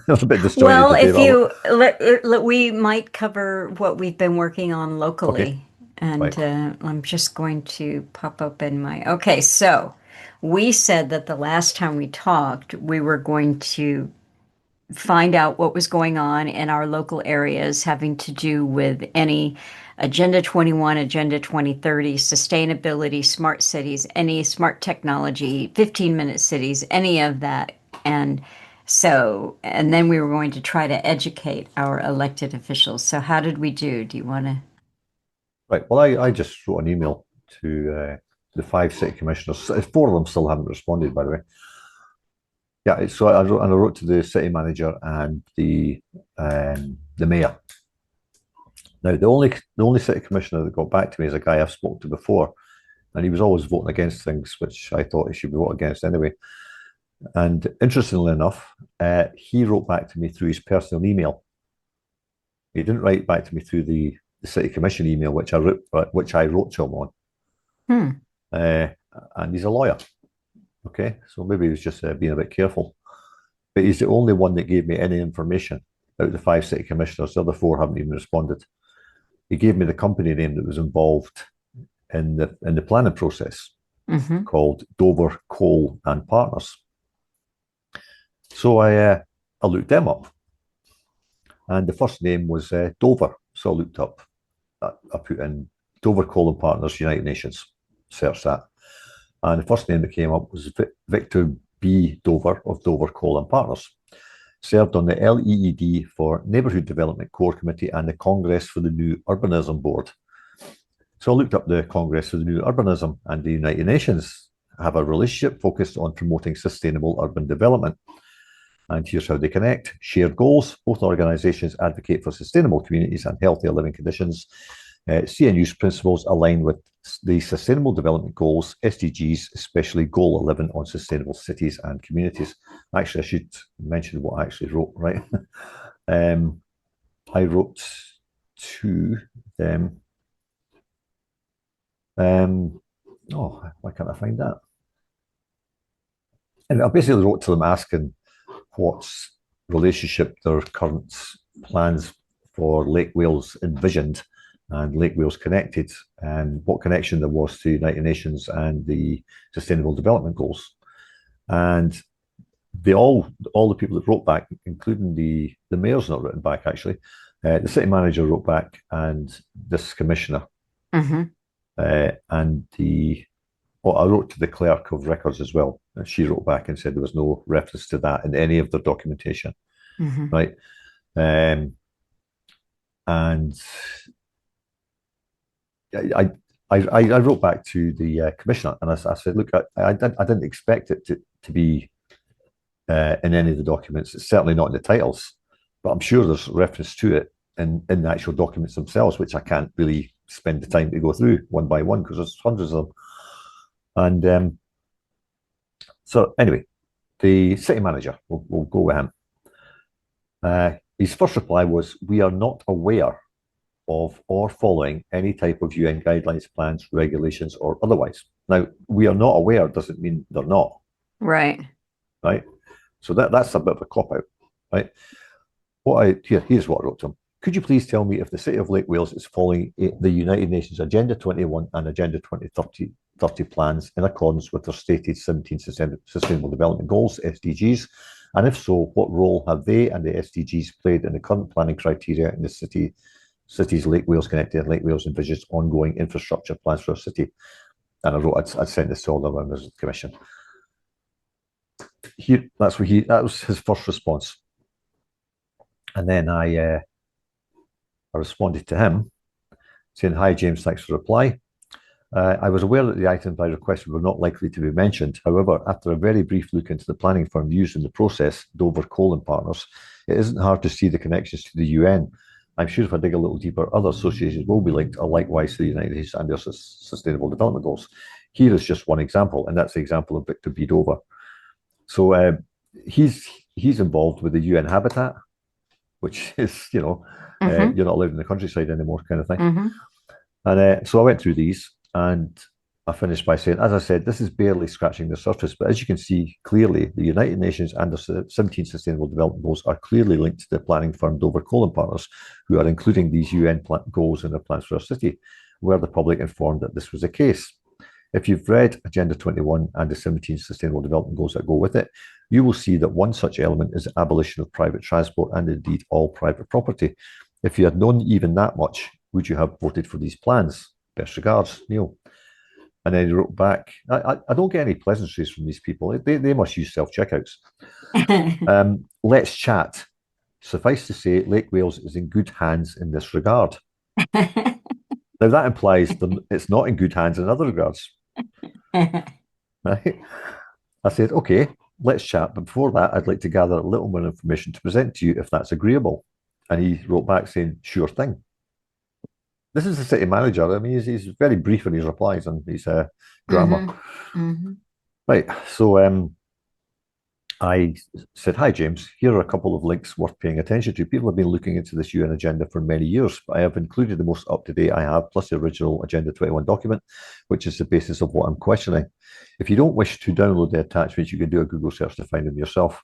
I'm a bit disjointed. Well, if we might cover what we've been working on locally. Okay. And right. I'm just going to pop open okay, so we said that the last time we talked, we were going to find out what was going on in our local areas having to do with any Agenda 21, Agenda 2030, sustainability, smart cities, any smart technology, 15-minute cities, any of that. And then we were going to try to educate our elected officials. So how did we do? Do you want to? Right. Well, I just wrote an email to the 5 city commissioners. 4 of them still haven't responded, by the way. Yeah, so I wrote to the city manager and the mayor. Now, the only city commissioner that got back to me is a guy I've spoken to before, and he was always voting against things, which I thought he should be voting against anyway. And interestingly enough, he wrote back to me through his personal email. He didn't write back to me through the city commission email, which I wrote to him on. And he's a lawyer. Okay, so maybe he was just being a bit careful. But he's the only one that gave me any information out of the 5 city commissioners. The other 4 haven't even responded. He gave me the company name that was involved in the planning process, called Dover, Kohl and Partners. So I looked them up, and the first name was Dover. So I looked up. I put in Dover, Kohl and Partners, United Nations. Searched that, and the first name that came up was Victor B. Dover of Dover, Kohl and Partners. Served on the LEED for Neighbourhood Development Core Committee and the Congress for the New Urbanism Board. So I looked up the Congress for the New Urbanism, and the United Nations have a relationship focused on promoting sustainable urban development. And here's how they connect. Shared goals. Both organisations advocate for sustainable communities and healthier living conditions. CNU's principles align with the Sustainable Development Goals, SDGs, especially Goal 11 on sustainable cities and communities. Actually, I should mention what I actually wrote, right? I wrote to them. Why can't I find that? And I basically wrote to them asking what relationship their current plans for Lake Wales envisioned and Lake Wales connected, and what connection there was to United Nations and the Sustainable Development Goals. And all the people that wrote back, including the mayor's not written back actually, the city manager wrote back, and this commissioner, and I wrote to the clerk of records as well, and she wrote back and said there was no reference to that in any of their documentation, right? And I wrote back to the commissioner, and I said, look, I didn't expect it to be in any of the documents. It's certainly not in the titles, but I'm sure there's reference to it in the actual documents themselves, which I can't really spend the time to go through one by one because there's hundreds of them. And so anyway, the city manager, we'll go with him. His first reply was, "We are not aware of or following any type of UN guidelines, plans, regulations, or otherwise." Now, we are not aware doesn't mean they're not. Right. Right. So that's a bit of a cop-out, right? Here's what I wrote to him. Could you please tell me if the City of Lake Wales is following the United Nations Agenda 21 and Agenda 2030 plans in accordance with their stated 17 Sustainable Development Goals, SDGs? And if so, what role have they and the SDGs played in the current planning criteria in the cities Lake Wales connected and Lake Wales envisages ongoing infrastructure plans for a city? And I wrote, I'd sent this to all the members of the commission. That was his first response. And then I responded to him saying, "Hi, James, thanks for the reply. I was aware that the items I requested were not likely to be mentioned. However, after a very brief look into the planning firm used in the process, Dover, Kohl and Partners, it isn't hard to see the connections to the UN. I'm sure if I dig a little deeper, other associations will be linked likewise to the United Nations and their Sustainable Development Goals. Here is just one example, and that's the example of Victor B. Dover. So he's involved with the UN Habitat, which is, you're not allowed in the countryside anymore, kind of thing. And so I went through these, and I finished by saying, as I said, this is barely scratching the surface, but as you can see clearly, the United Nations and the 17 Sustainable Development Goals are clearly linked to the planning firm Dover, Kohl and Partners, who are including these UN goals in their plans for our city. Were the public informed that this was the case? If you've read Agenda 21 and the 17 Sustainable Development Goals that go with it, you will see that one such element is the abolition of private transport and indeed all private property. If you had known even that much, would you have voted for these plans? Best regards, Neil." And then he wrote back, I don't get any pleasantries from these people. They must use self-checkouts. "Let's chat. Suffice to say, Lake Wales is in good hands in this regard." Now, that implies it's not in good hands in other regards. Right? I said, okay, let's chat. But before that, I'd like to gather a little more information to present to you if that's agreeable. And he wrote back saying, sure thing. This is the city manager. I mean, he's very brief in his replies and his grammar. Mm-hmm. Mm-hmm. Right. So I said, hi, James. Here are a couple of links worth paying attention to. People have been looking into this UN agenda for many years, but I have included the most up to date I have, plus the original Agenda 21 document, which is the basis of what I'm questioning. If you don't wish to download the attachments, you can do a Google search to find them yourself.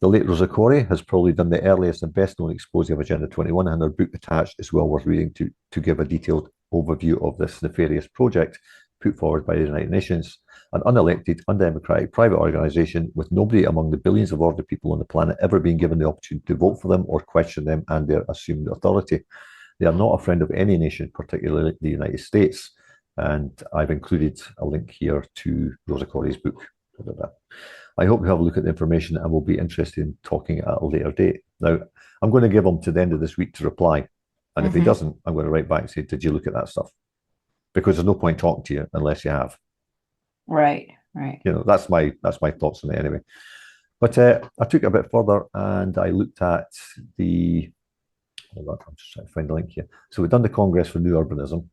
The late Rosa Corey has probably done the earliest and best known expose of Agenda 21, and her book attached is well worth reading to give a detailed overview of this nefarious project put forward by the United Nations, an unelected, undemocratic private organisation with nobody among the billions of ordinary people on the planet ever being given the opportunity to vote for them or question them and their assumed authority. They are not a friend of any nation, particularly the United States. And I've included a link here to Rosa Corey's book. I hope you have a look at the information and will be interested in talking at a later date. Now, I'm going to give him to the end of this week to reply. And if he doesn't, I'm going to write back and say, did you look at that stuff? Because there's no point talking to you unless you have. Right, right. You know, that's my thoughts on it anyway. But I took it a bit further and I looked at the, hold on, I'm just trying to find the link here. So we've done the Congress for New Urbanism.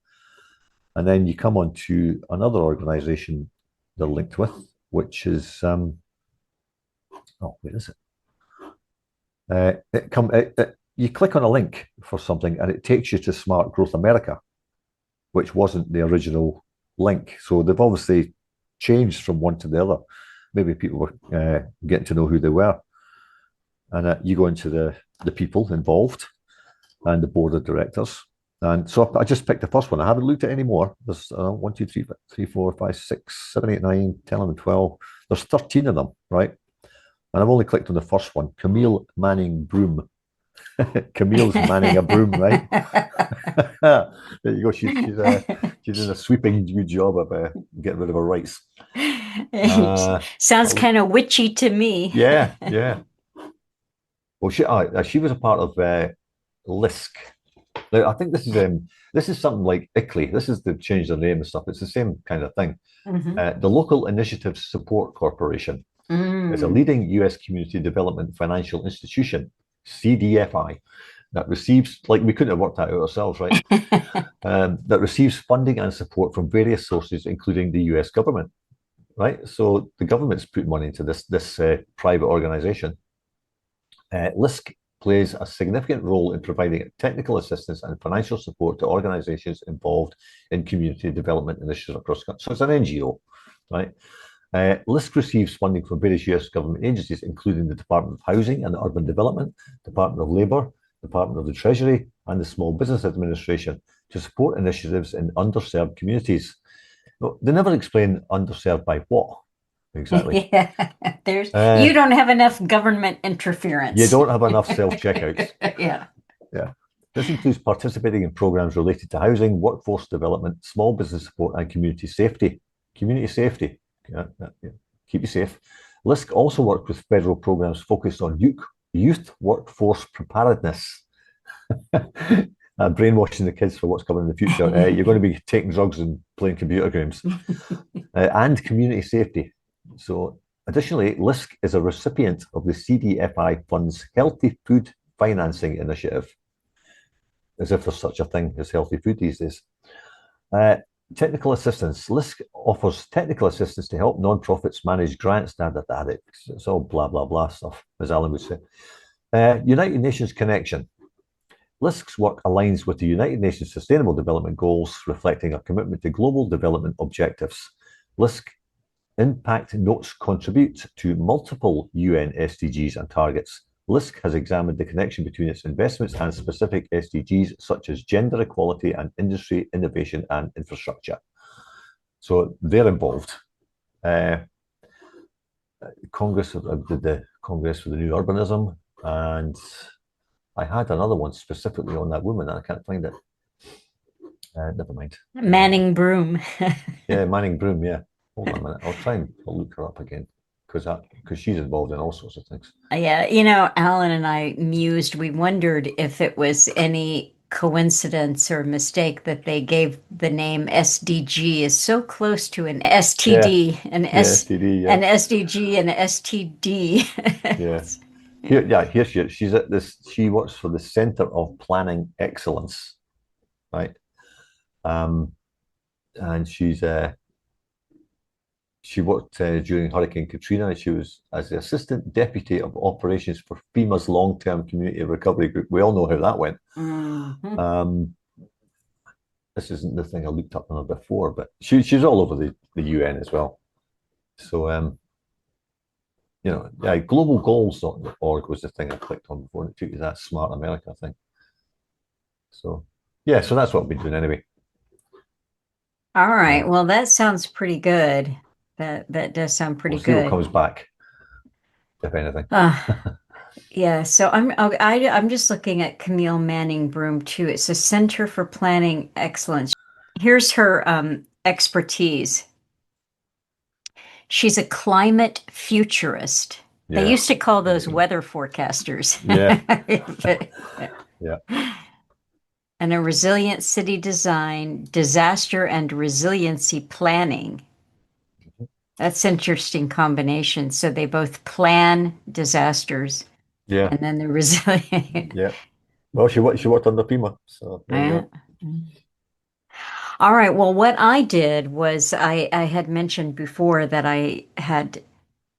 And then you come on to another organization they're linked with, which is, oh, where is it? You click on a link for something and it takes you to Smart Growth America, which wasn't the original link. So they've obviously changed from one to the other. Maybe people were getting to know who they were. And you go into the people involved and the board of directors. And so I just picked the first one. I haven't looked at any more. There's 1, 2, 3, 4, 5, 6, 7, 8, 9, 10, 11, 12. There's 13 of them, right? And I've only clicked on the first one, Camille Manning Broom. Camille's manning a broom, right? There you go. She's doing a sweeping new job of getting rid of her rights. Sounds kind of witchy to me. Yeah, yeah. Well, she was a part of LISC. Now, I think this is something like ICLEI. This is the change the name and stuff. It's the same kind of thing. The Local Initiatives Support Corporation is a leading U.S. community development financial institution, CDFI, that receives, like we couldn't have worked that out ourselves, right? That receives funding and support from various sources, including the U.S. government, right? So the government's put money into this private organization. LISC plays a significant role in providing technical assistance and financial support to organizations involved in community development initiatives across the country. So it's an NGO, right? LISC receives funding from various US government agencies, including the Department of Housing and Urban Development, Department of Labour, Department of the Treasury, and the Small Business Administration to support initiatives in underserved communities. No, they never explain underserved by what. Exactly. Yeah, you don't have enough government interference. You don't have enough self-checkouts. Yeah. Yeah. This includes participating in programs related to housing, workforce development, small business support, and community safety. Community safety. Yeah. Keep you safe. LISC also works with federal programs focused on youth workforce preparedness. Brainwashing the kids for what's coming in the future. You're going to be taking drugs and playing computer games. And community safety. So additionally, LISC is a recipient of the CDFI Fund's Healthy Food Financing Initiative, as if there's such a thing as healthy food these days. Technical assistance. LISC offers technical assistance to help nonprofits manage grants. It's all blah, blah, blah stuff, as Alan would say. United Nations connection. LISC's work aligns with the United Nations Sustainable Development Goals, reflecting a commitment to global development objectives. LISC impact notes contribute to multiple UN SDGs and targets. LISC has examined the connection between its investments and specific SDGs, such as gender equality and industry, innovation, and infrastructure. So they're involved. Congress did the Congress for the New Urbanism, and I had another one specifically on that woman, and I can't find it. Never mind. Manning Broom. Yeah, Manning Broom, yeah. Hold on a minute. I'll look her up again because she's involved in all sorts of things. Yeah, Alan and I mused. We wondered if it was any coincidence or mistake that they gave the name SDG is so close to an Yeah, STD, yeah, STD, yeah, an SDG, and STD. yeah. Here she is. She's at this. She works for the Center of Planning Excellence, right? Um, and she worked during Hurricane Katrina. She was as the Assistant Deputy of Operations for FEMA's Long-Term Community Recovery Group. We all know how that went. Mhm. This isn't the thing I looked up on her before, but she's all over the UN as well. So, yeah, globalgoals.org was the thing I clicked on before, and it took you to that Smart America thing. So, yeah, so that's what we've been doing anyway. All right. Well, that sounds pretty good. That does sound pretty We'll see what good. comes back, if anything. Yeah, so I'm just looking at Camille Manning Broom too. It's a Center for Planning Excellence. Here's her expertise. She's a climate futurist. They Yeah, used to call those weather forecasters. yeah, But- yeah, and a resilient city design, disaster and resiliency planning. That's interesting combination. So they both plan disasters yeah, and then they're resilient. yeah. Well, she worked under FEMA, so there you Yeah. go. All right. Well, what I did was I had mentioned before that I had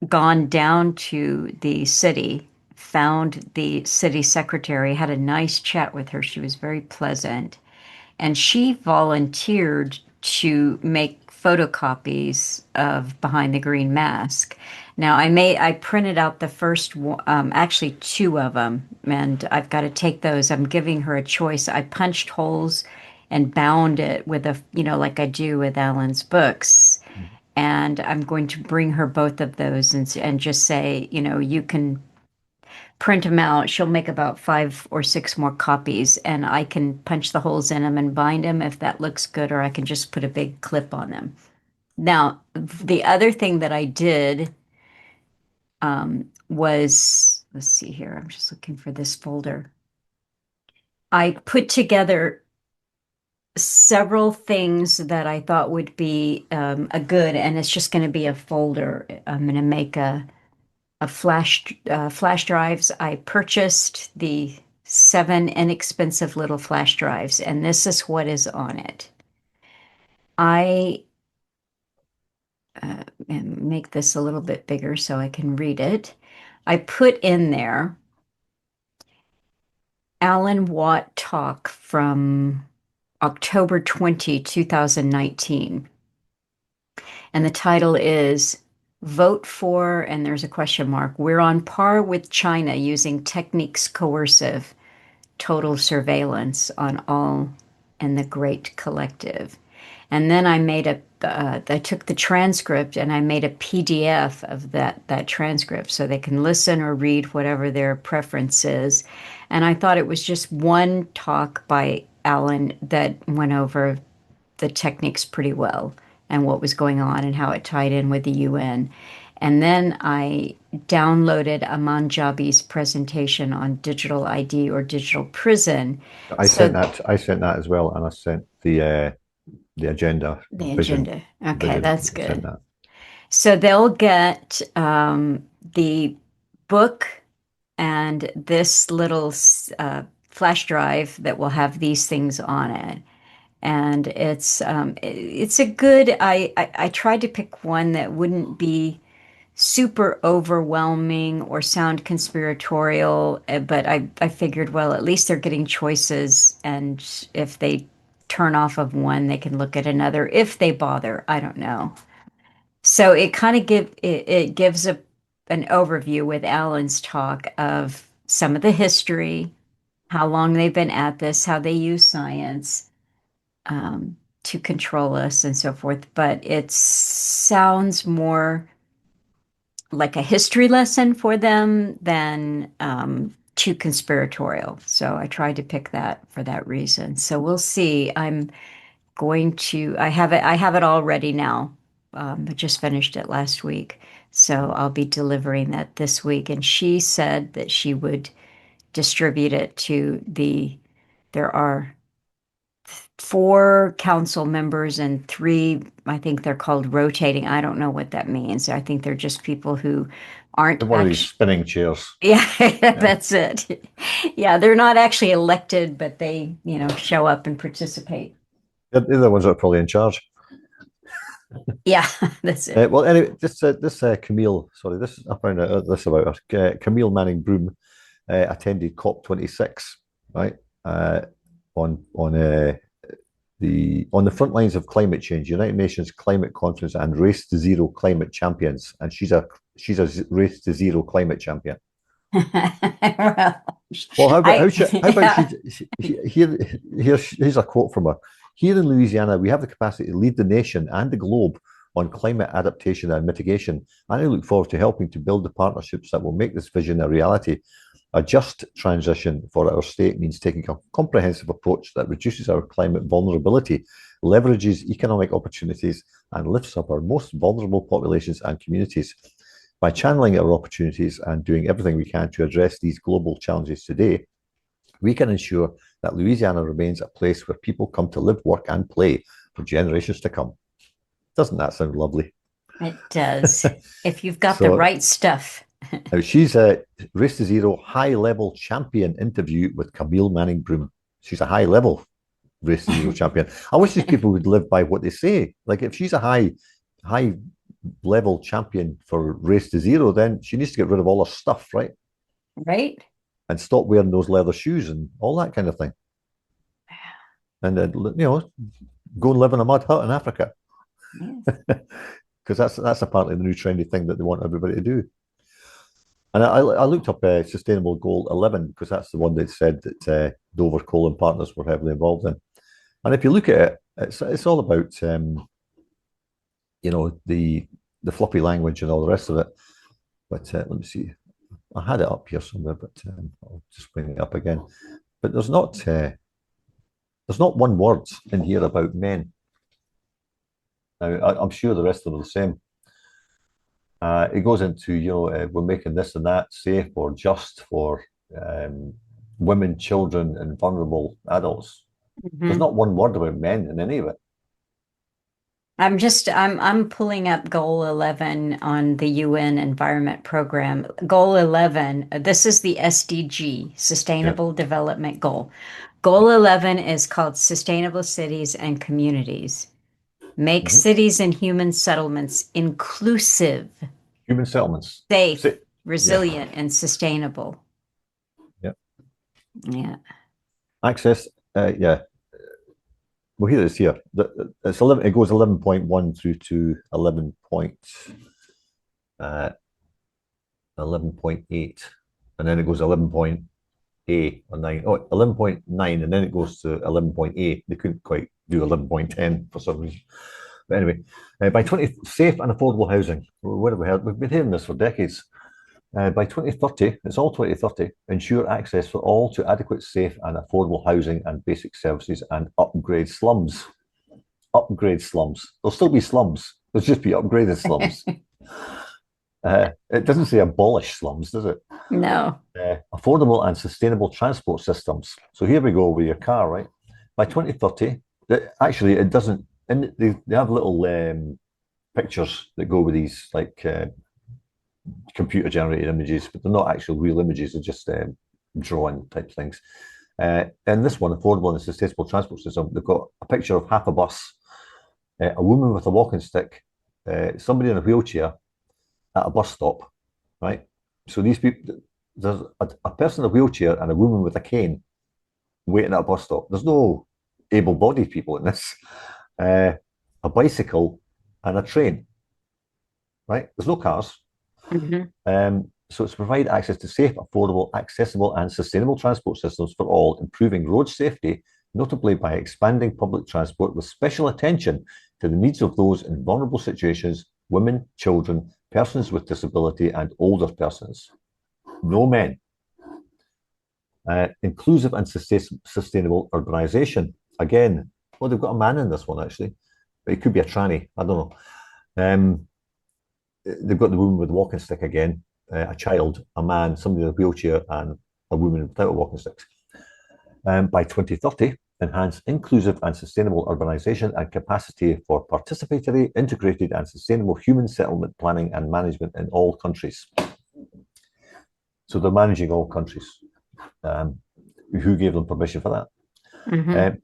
gone down to the city, found the city secretary, had a nice chat with her. She was very pleasant. And she volunteered to make photocopies of Behind the Green Mask. Now I printed out the first actually two of them, and I've got to take those. I'm giving her a choice. I punched holes and bound it with like I do with Alan's books. And I'm going to bring her both of those and just say, you can print them out. She'll make about 5 or 6 more copies, and I can punch the holes in them and bind them if that looks good, or I can just put a big clip on them. Now, the other thing that I did was, let's see here, I'm just looking for this folder. I put together several things that I thought would be a good, and it's just going to be a folder. I'm going to make a flash drives. I purchased the 7 inexpensive little flash drives, and this is what is on it. I make this a little bit bigger so I can read it. I put in there Alan Watt talk from October 20, 2019. And the title is Vote for, and there's a question mark. We're on par with China using techniques coercive, total surveillance on all and the great collective. And then I took the transcript and I made a PDF of that transcript so they can listen or read whatever their preference is. And I thought it was just one talk by Alan that went over the techniques pretty well and what was going on and how it tied in with the UN. And then I downloaded Aman Jabi's presentation on digital ID or digital prison. I sent that. I sent that as well, and I sent the agenda, The vision, agenda. Okay, vision. that's I sent good. that. So they'll get the book and this little flash drive that will have these things on it. And it's a good. I tried to pick one that wouldn't be super overwhelming or sound conspiratorial, but I figured, well, at least they're getting choices, and if they turn off of one, they can look at another if they bother. I don't know. So it kind of it gives an overview with Alan's talk of some of the history, how long they've been at this, how they use science to control us and so forth. But it sounds more like a history lesson for them than too conspiratorial. So I tried to pick that for that reason. So we'll see. I have it all ready now. I just finished it last week. So I'll be delivering that this week. And she said that she would distribute it to the There are 4 council members and 3, I think they're called rotating. I don't know what that means. I think they're just people who aren't One of these spinning chairs. Yeah, Yeah. that's it. Yeah, they're not actually elected, but they, show up and participate. They're the ones that are probably in charge. Yeah, that's it. Well, anyway, this Camille, sorry, I found out this about her. Camille Manning Broome attended COP26, right? On the front lines of climate change, United Nations Climate Conference and Race to Zero climate champions, and she's a Race to Zero climate champion. Well, how about here's a quote from her. Here in Louisiana, we have the capacity to lead the nation and the globe on climate adaptation and mitigation, and I look forward to helping to build the partnerships that will make this vision a reality. A just transition for our state means taking a comprehensive approach that reduces our climate vulnerability, leverages economic opportunities, and lifts up our most vulnerable populations and communities. By channeling our opportunities and doing everything we can to address these global challenges today, we can ensure that Louisiana remains a place where people come to live, work, and play for generations to come. Doesn't that sound lovely? It does. If you've got the right stuff. Now, she's a Race to Zero high-level champion interview with Camille Manning Broome. She's a high-level Race to Zero champion. I wish these people would live by what they say. Like, if she's a high-level champion for Race to Zero, then she needs to get rid of all her stuff, right? Right. And stop wearing those leather shoes and all that kind of thing. And then, go and live in a mud hut in Africa. Because that's apparently the new trendy thing that they want everybody to do. And I looked up Sustainable Goal 11 because that's the one that said that Dover, Kohl and Partners were heavily involved in. And if you look at it, it's all about the floppy language and all the rest of it. But let me see. I had it up here somewhere, but I'll just bring it up again. But there's not one word in here about men. Now, I'm sure the rest of them are the same. It goes into, we're making this and that safe or just for women, children, and vulnerable adults. Mm-hmm. There's not one word about men in any of it. I'm pulling up Goal 11 on the UN Environment Program. Goal 11, this is the SDG, Sustainable Development Goal. Goal 11 is called Sustainable Cities and Communities. Make cities and human settlements inclusive. Human settlements. Safe, resilient, and sustainable. Yeah. Yeah. Access, Well, here it is here. It's 11, it goes 11.1 through to 11.8. And then it goes 11.8 or 9. Oh, 11.9, and then it goes to 11.8. They couldn't quite do 11.10 for some reason. But anyway, safe and affordable housing. What have we heard? We've been hearing this for decades. By 2030, it's all 2030, ensure access for all to adequate, safe and affordable housing and basic services and upgrade slums. Upgrade slums. There'll still be slums. There'll just be upgraded slums. It doesn't say abolish slums, does it? No. Affordable and sustainable transport systems. So here we go with your car, right? By 2030, actually it doesn't, and they have little pictures that go with these, like computer generated images, but they're not actual real images, they're just drawing type things. And this one, affordable and sustainable transport system, they've got a picture of half a bus, a woman with a walking stick, somebody in a wheelchair at a bus stop, right? So these people, there's a person in a wheelchair and a woman with a cane waiting at a bus stop. There's no able-bodied people in this. A bicycle and a train, right? There's no cars. Mm-hmm. So it's to provide access to safe, affordable, accessible and sustainable transport systems for all, improving road safety, notably by expanding public transport with special attention to the needs of those in vulnerable situations, women, children, persons with disability and older persons. No men. Inclusive and sustainable urbanization. Again, well, they've got a man in this one actually, but it could be a tranny, I don't know. They've got the woman with the walking stick again, a child, a man, somebody in a wheelchair, and a woman without a walking stick. By 2030, enhance inclusive and sustainable urbanization and capacity for participatory, integrated and sustainable human settlement planning and management in all countries. So they're managing all countries. Who gave them permission for that?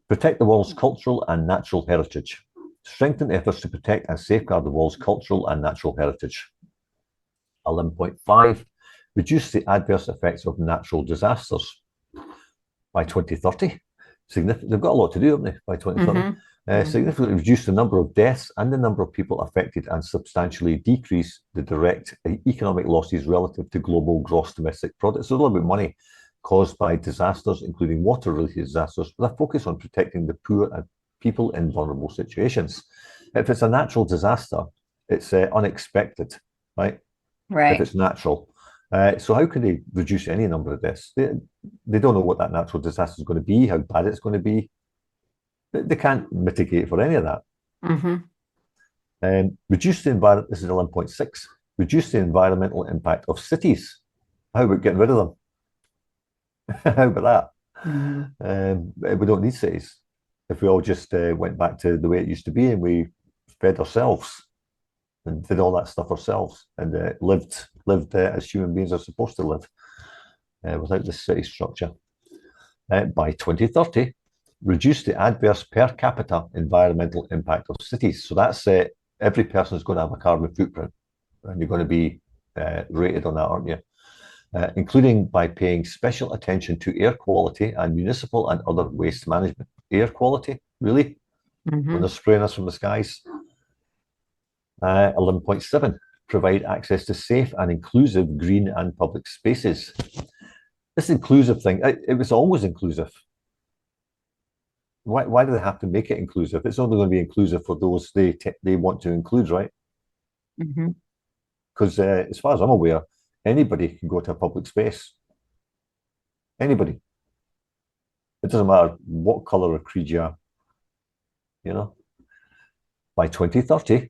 Protect the world's cultural and natural heritage. Strengthen efforts to protect and safeguard the world's cultural and natural heritage. 11.5, reduce the adverse effects of natural disasters. By 2030, they've got a lot to do, haven't they, by 2030? Significantly reduce the number of deaths and the number of people affected and substantially decrease the direct economic losses relative to global gross domestic product. So a little bit of money caused by disasters, including water-related disasters, with a focus on protecting the poor and people in vulnerable situations. If it's a natural disaster, it's unexpected, right? Right. If it's natural. So how can they reduce any number of deaths? They don't know what that natural disaster is going to be, how bad it's going to be. They can't mitigate for any of that. Reduce the environment. This is 11.6. Reduce the environmental impact of cities. How about getting rid of them? How about that? We don't need cities. If we all just went back to the way it used to be and we fed ourselves and did all that stuff ourselves and lived as human beings are supposed to live without the city structure. By 2030, reduce the adverse per capita environmental impact of cities. So that's every person is going to have a carbon footprint, and you're going to be rated on that, aren't you? Including by paying special attention to air quality and municipal and other waste management. Air quality, really? When they're spraying us from the skies. 11.7, provide access to safe and inclusive green and public spaces. This inclusive thing, it was always inclusive. Why do they have to make it inclusive? It's only going to be inclusive for those they want to include, right? Because as far as I'm aware, anybody can go to a public space. Anybody. It doesn't matter what color or creed you are. You know? By 2030,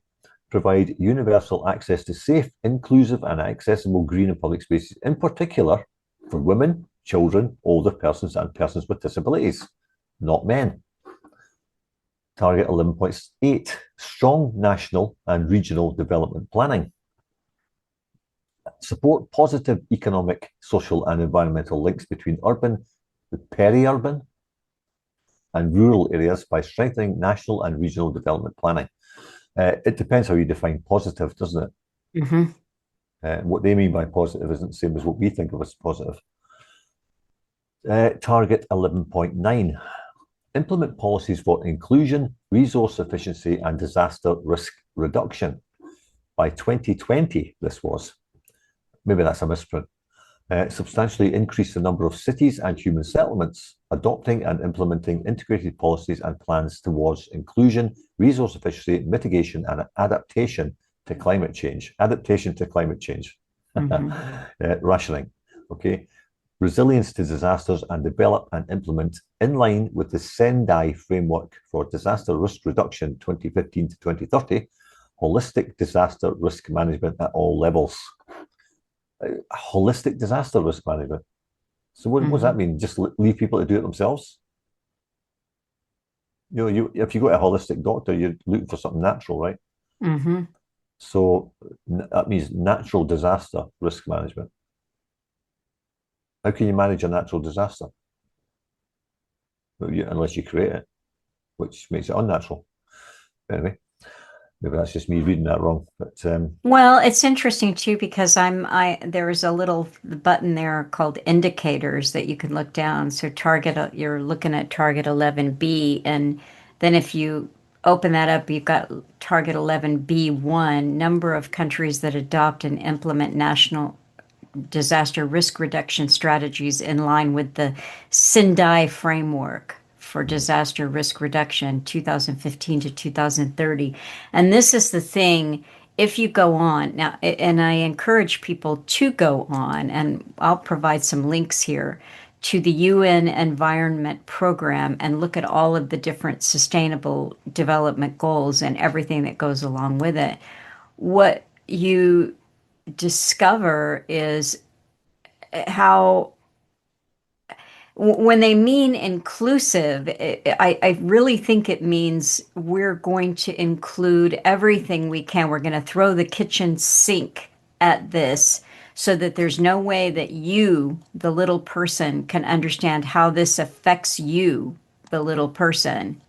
provide universal access to safe, inclusive, and accessible green and public spaces, in particular for women, children, older persons, and persons with disabilities, not men. Target 11.8, strong national and regional development planning. Support positive economic, social, and environmental links between urban, peri-urban, and rural areas by strengthening national and regional development planning. It depends how you define positive, doesn't it? What they mean by positive isn't the same as what we think of as positive. Target 11.9, implement policies for inclusion, resource efficiency, and disaster risk reduction. By 2020, this was. Maybe that's a misprint. Substantially increase the number of cities and human settlements, adopting and implementing integrated policies and plans towards inclusion, resource efficiency, mitigation, and adaptation to climate change. Adaptation to climate change. Rationing. Okay. Resilience to disasters, and develop and implement in line with the Sendai framework for disaster risk reduction 2015 to 2030, holistic disaster risk management at all levels. Holistic disaster risk management. So what does that mean? Just leave people to do it themselves? You know, if you go to a holistic doctor, you're looking for something natural, right? So that means natural disaster risk management. How can you manage a natural disaster? Unless you create it, which makes it unnatural. Anyway, maybe that's just me reading that wrong. But well, it's interesting too, because there is a little button there called indicators that you can look down. So you're looking at target 11B, and then if you open that up, you've got target 11B1, number of countries that adopt and implement national disaster risk reduction strategies in line with the Sendai framework for disaster risk reduction 2015 to 2030. And this is the thing, if you go on now, and I encourage people to go on, and I'll provide some links here to the UN Environment Program and look at all of the different sustainable development goals and everything that goes along with it. What you discover is how when they mean inclusive, I really think it means we're going to include everything we can. We're going to throw the kitchen sink at this so that there's no way that you, the little person, can understand how this affects you, the little person.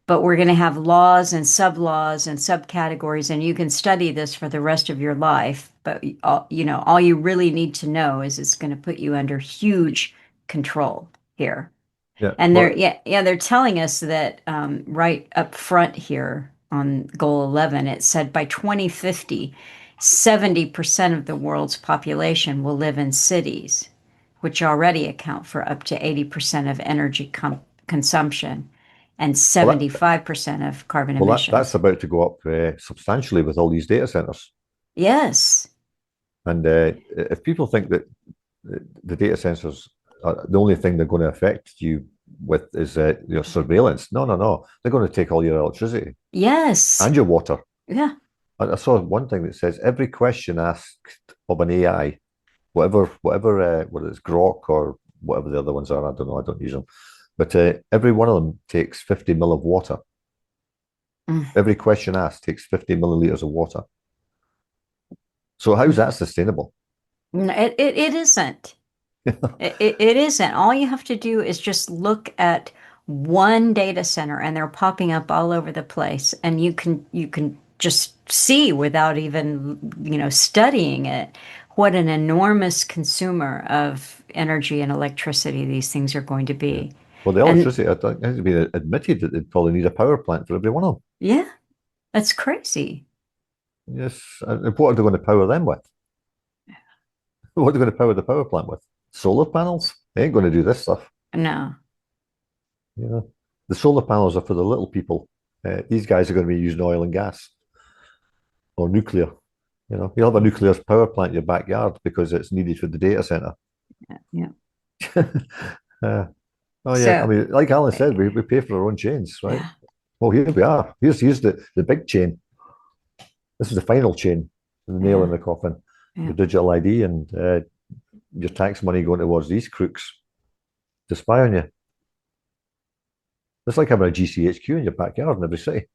But we're going to have laws and sub-laws and subcategories, and you can study this for the rest of your life. But all you really need to know is it's going to put you under huge control here. Yeah, And well, they're telling us that right up front here on goal 11, it said by 2050, 70% of the world's population will live in cities, which already account for up to 80% of energy consumption and well, 75% of carbon that's emissions. about to go up substantially with all these data centers. Yes. And if people think that the data centers are the only thing they're going to affect you with is your surveillance, no, no, no, they're going to take all your electricity Yes. and your water. Yeah. I saw one thing that says every question asked of an AI, whether it's Grok or whatever the other ones are, I don't know, I don't use them, but every one of them takes 50 mil of water. Mm. Every question asked takes 50 milliliters of water. So how's that sustainable? It isn't. It isn't. All you have to do is just look at one data center and they're popping up all over the place. And you can just see without even, studying it, what an enormous consumer of energy and electricity these things are going to Yeah. be. Well, the And electricity, I think, has been admitted that they'd probably need a power plant for every one of them. yeah, that's crazy. Yes. And what are they going to power them with? What are they going to power the power plant with? Solar panels? They ain't going to do this stuff. No. You know, the solar panels are for the little people. These guys are going to be using oil and gas or nuclear. You'll have a nuclear power plant in your backyard because it's needed for the data center. Yeah. uh, oh yeah, I So, mean, like Alan said, we pay for our own chains, right? yeah, Well, here we are. Here's the big chain. This is the final chain, the nail in yeah, the coffin, yeah. your digital ID and your tax money going towards these crooks to spy on you. It's like having a GCHQ in your backyard in every city.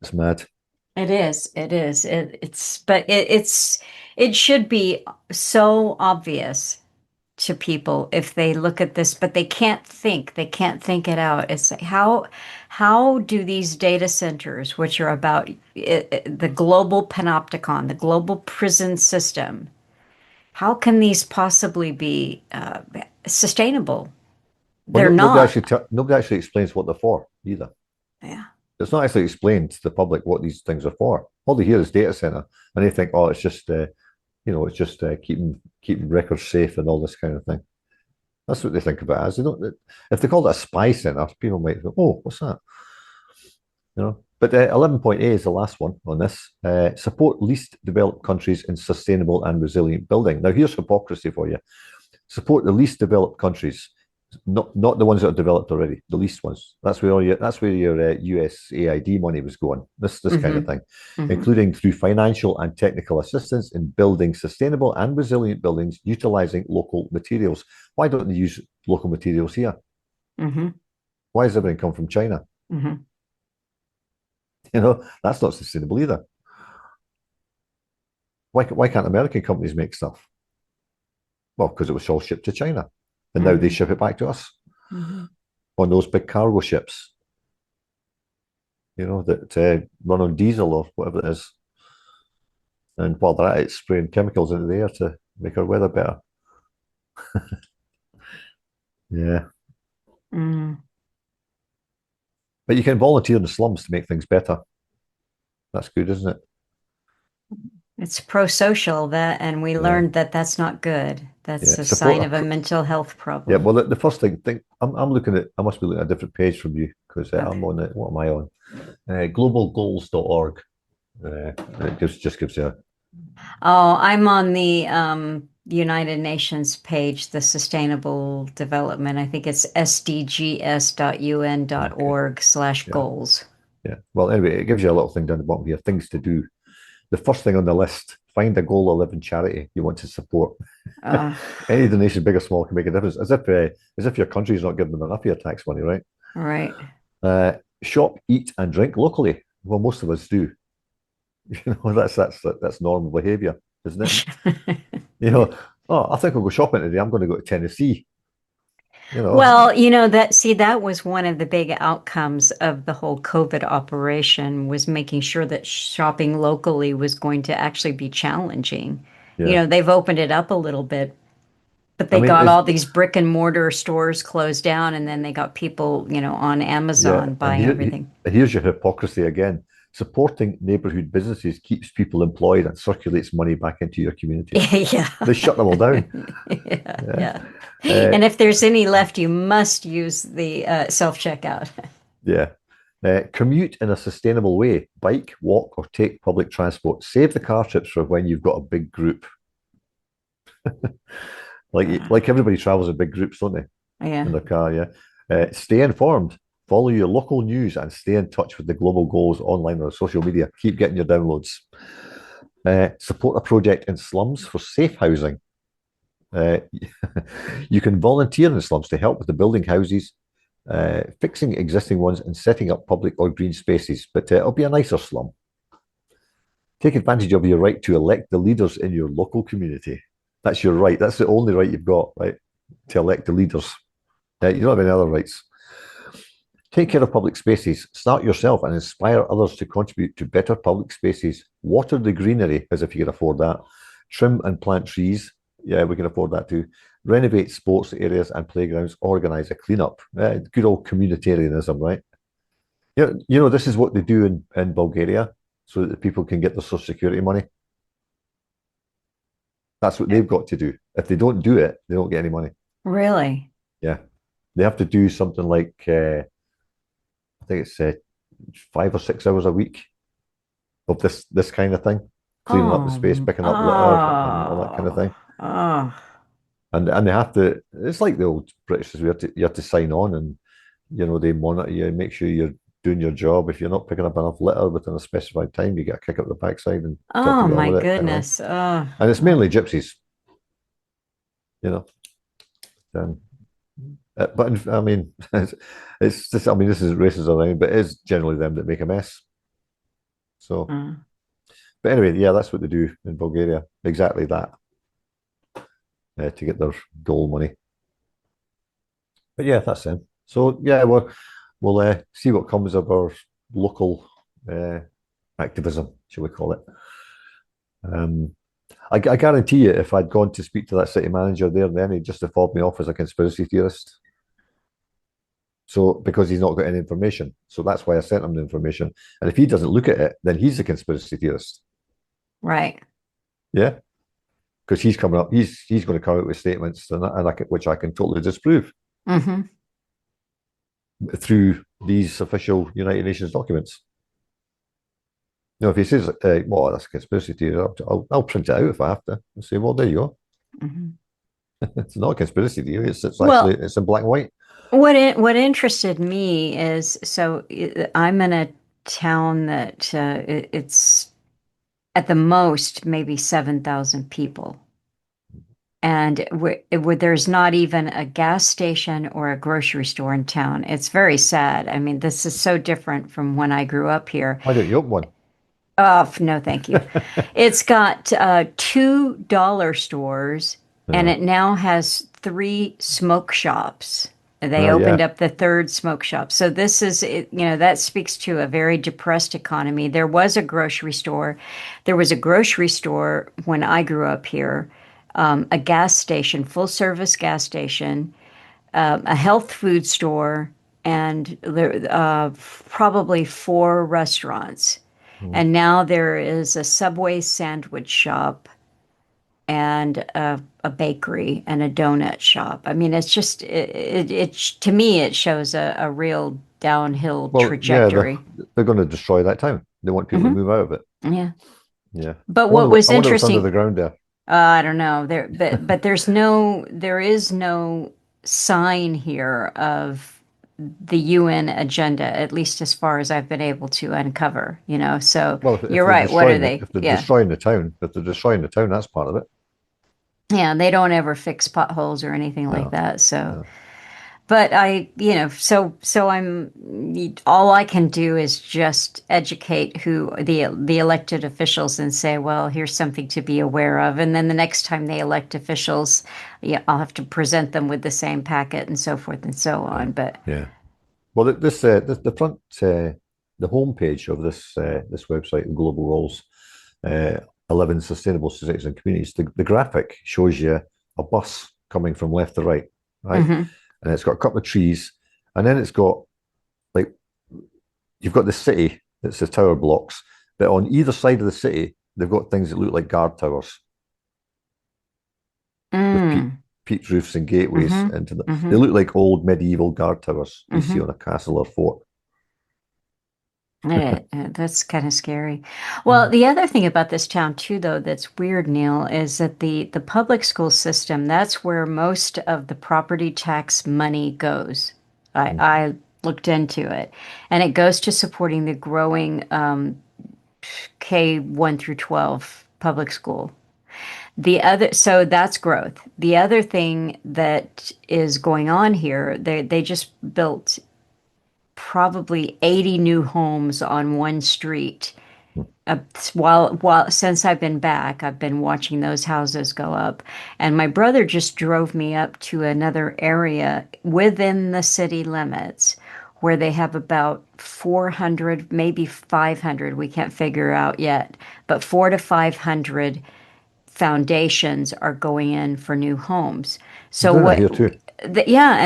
It's mad. It is. It is. It should be so obvious to people if they look at this, but they can't think. They can't think it out. It's like, how do these data centers, which are about the global panopticon, the global prison system, how can these possibly be sustainable? Well, They're not. nobody actually explains what they're for either. Yeah. It's not actually explained to the public what these things are for. All they hear is data center, and they think, oh, it's just keeping records safe and all this kind of thing. That's what they think about it as. They don't. If they call it a spy center, people might go, "Oh, what's that?" But 11.8 is the last one on this. Support least developed countries in sustainable and resilient building. Now, here's hypocrisy for you. Support the least developed countries, not the ones that are developed already, the least ones. That's where your USAID money was going. This kind of thing, including through financial and technical assistance in building sustainable and resilient buildings, utilizing local materials. Why don't they use local materials here? Mm-hmm. Why does everything come from China? Mm-hmm. That's not sustainable either. Why can't American companies make stuff? Well, because it was all shipped to China, and now they ship it back to us on those big cargo ships. That run on diesel or whatever it is. And while they're at it, spraying chemicals into the air to make our weather better. Yeah. Mm. But you can volunteer in the slums to make things better. That's good, isn't it? It's pro-social that, and we Yeah. learned that that's not good. That's Yeah. a sign Support. of a mental health Yeah. problem. Well, the first thing I'm looking at. I must be looking at a different page from you because Okay. I'm on it. What am I on? Globalgoals.org. It just gives you. Oh, I'm on the United Nations page, the Sustainable Development. I think it's sdgs.un.org/goals. Yeah. Well, anyway, it gives you a little thing down the bottom here, things to do. the first thing on the list, find a goal 11 charity you want to support. Uh, Any donation, big or small, can make a difference. As if your country's not giving them enough of your tax money, right? right. Shop, eat, and drink locally. Well, most of us do. That's normal behaviour, isn't it? Oh, I think I'll go shopping today. I'm going to go to Tennessee. Well, that was one of the big outcomes of the whole COVID operation was making sure that shopping locally was going to actually be challenging. Yeah. They've opened it up a little bit, but I they mean, got all these brick and mortar stores closed down, and then they got people, on yeah, Amazon and buying everything. here's your hypocrisy again. Supporting neighbourhood businesses keeps people employed and circulates money back into your community. Yeah. They shut them all down. Yeah, Yeah. yeah. And if there's any left, you must use the self-checkout. Yeah. Commute in a sustainable way. Bike, walk, or take public transport. Save the car trips for when you've got a big group. Like everybody travels in big groups, don't they? Yeah. In their car, yeah. Stay informed. Follow your local news and stay in touch with the global goals online or social media. Keep getting your downloads. Support a project in slums for safe housing. You can volunteer in slums to help with the building houses, fixing existing ones, and setting up public or green spaces. But it'll be a nicer slum. Take advantage of your right to elect the leaders in your local community. That's your right. That's the only right you've got, right? To elect the leaders. You don't have any other rights. Take care of public spaces. Start yourself and inspire others to contribute to better public spaces. Water the greenery, as if you can afford that. Trim and plant trees. Yeah, we can afford that too. Renovate sports areas and playgrounds. Organize a cleanup. Good old communitarianism, right? This is what they do in Bulgaria so that the people can get their social security money. That's what they've got to do. If they don't do it, they don't get any money. Really? Yeah. They have to do something like, I think it's 5 or 6 hours a week of this kind of thing, cleaning up the space, picking up litter, and all that kind of thing. Oh. And they have to. It's like the old British. You have to sign on, and they monitor you, make sure you're doing your job. If you're not picking up enough litter within a specified time, you get a kick up the backside and tell to Oh get on my with it. goodness. Oh. And it's mainly gypsies, you know. Um, but I mean, it's just. I mean, this is racist or anything, but it is generally them that make a mess. So, but anyway, yeah, that's what they do in Bulgaria. Exactly that, to get their dole money. But yeah, that's them. So yeah, we'll see what comes of our local activism, shall we call it? I guarantee you, if I'd gone to speak to that city manager there, then he'd just have fobbed me off as a conspiracy theorist. So because he's not got any information, so that's why I sent him the information. And if he doesn't look at it, then he's a conspiracy theorist. Right. Yeah, because he's coming up, he's going to come out with statements, which I can totally disprove through these official United Nations documents. If he says, "Well, that's a conspiracy theory," I'll print it out if I have to and say, "Well, there you go." It's not a conspiracy theory. It's actually it's in black and white. What interested me is I'm in a town that it's at the most maybe 7,000 people, and there's not even a gas station or a grocery store in town. It's very sad. I mean, this is so different from when I grew up here. Why don't you open one? Oh, no, thank you. It's got two dollar stores, and it now has 3 smoke shops. They opened up the 3rd smoke shop. So this is, that speaks to a very depressed economy. There was a grocery store. There was a grocery store when I grew up here, a gas station, full service gas station, a health food store, and there probably 4 restaurants. And now there is a Subway sandwich shop and a bakery and a donut shop. I mean, it's just it to me it shows a real downhill trajectory. Yeah, they're going to destroy that town. They want people to move out of it. Yeah. Yeah. But what was I wonder what's interesting, under the ground there. I don't know. But there is no sign here of the UN agenda, at least as far as I've been able to uncover, you know. So Well, if you're they're right. What are destroying it, they? if they're Yeah. destroying the town, that's part of it. Yeah, they don't ever fix potholes or anything like No, that. So, no. but so I'm all I can do is just educate who the elected officials and say, well, here's something to be aware of. And then the next time they elect officials, yeah, I'll have to present them with the same packet and so forth and so Yeah, on. But yeah. Well, the front, the homepage of this website, Global Roles, uh, 11 Sustainable Societies and Communities, the graphic shows you a bus coming from left to right, right? mhm. And it's got a couple of trees, and then it's got like you've got the city that's the tower blocks, but on either side of the city, they've got things that look like guard towers with Mm. peaked roofs and gateways Mhm. into them. They Mhm. look like old medieval guard towers you see Mhm. on a castle or fort. That's kind of scary. Well, the other thing about this town too, though, that's weird, Neil, is that the public school system, that's where most of the property tax money goes. I looked into it, and it goes to supporting the growing K 1 through 12 public school. So that's growth. The other thing that is going on here, they just built probably 80 new homes on one street. While since I've been back, I've been watching those houses go up. And my brother just drove me up to another area within the city limits where they have about 400, maybe 500, we can't figure out yet, but 400 to 500 foundations are going in for new homes. They're So doing it what here too. yeah,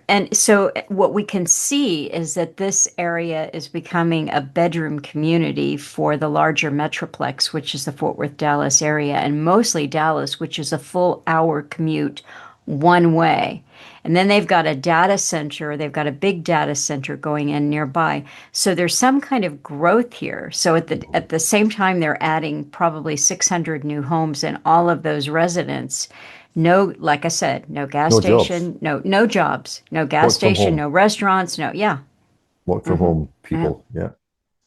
and so what we can see is that this area is becoming a bedroom community for the larger metroplex, which is the Fort Worth, Dallas area, and mostly Dallas, which is a full hour commute one way. And then they've got a data center, they've got a big data center going in nearby. So there's some kind of growth here. So at the same time they're adding probably 600 new homes and all of those residents. No, like I said, no gas No jobs. station, no jobs, no gas Work from station, home. no restaurants, no, yeah. Work from Hmm. home Yeah. people. Yeah.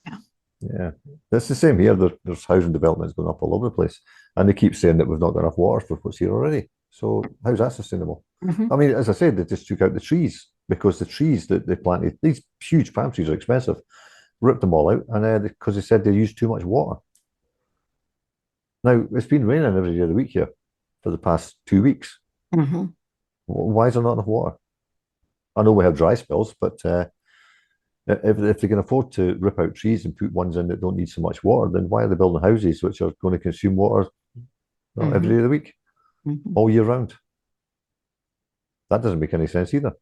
Yeah. Yeah. It's the same here. There's housing developments going up all over the place. And they keep saying that we've not got enough water for what's here already. So how's that sustainable? Hmm. I mean, as I said, they just took out the trees because the trees that they planted, these huge palm trees are expensive, ripped them all out, and because they said they used too much water. Now, it's been raining every day of the week here for the past 2 weeks. Hmm. Why is there not enough water? I know we have dry spells, but if they can afford to rip out trees and put ones in that don't need so much water, then why are they building houses which are going to consume water every Hmm. day of the week, Hmm. all year round? That doesn't make any sense either.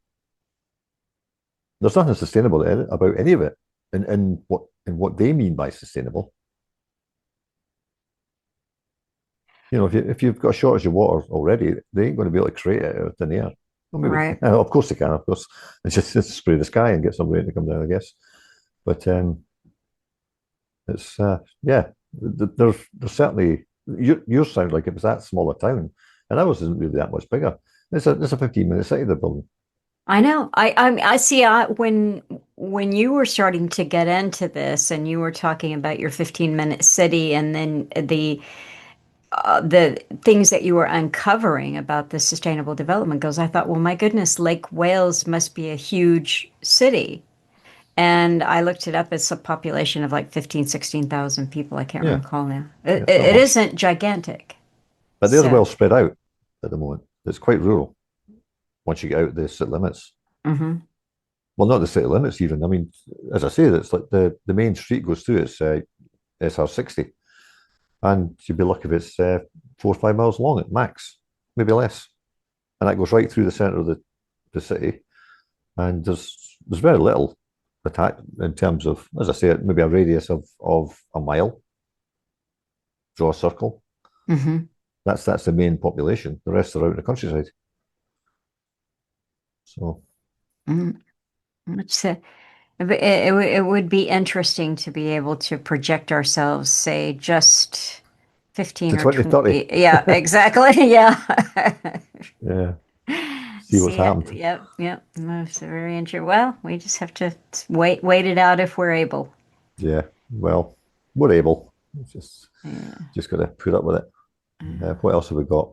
There's nothing sustainable about any of it, in what they mean by sustainable. If you've got a shortage of water already, they ain't going to be able to create it out of thin air. Well, maybe Right. of course they can. Of course, it's just spray the sky and get some rain to come down, I guess. But it's yeah, there's certainly yours sound like it was that small a town, and ours isn't really that much bigger. It's a 15-minute city they're building. I know. I see. When you were starting to get into this, and you were talking about your 15-minute city, and then the things that you were uncovering about the sustainable development goals, I thought, well, my goodness, Lake Wales must be a huge city. And I looked it up. It's a population of like 15, 16,000 people. I can't Yeah, recall now. yeah, It, it's not it much, isn't gigantic. but they're So, well spread out at the moment. It's quite rural once you get out the city limits. mhm, Well, not the city limits even. I mean, as I say, it's like the main street goes through. It's SR60, and you'd be lucky if it's 4 or 5 miles long at max, maybe less, and that goes right through the centre of the city. And there's very little attack in terms of, as I say, maybe a radius of a mile. Draw a circle. mhm. That's the main population. The rest are out in the countryside. So Mm. It's it would be interesting to be able to project ourselves, say, just 15 to or 2030. 20. Yeah, exactly. Yeah. Yeah. See what's happened. Yep, yep. That's very interesting. Well, we just have to wait it out if we're able. Yeah, well, we're able. Yeah. Just got to put up with it. What else have we got?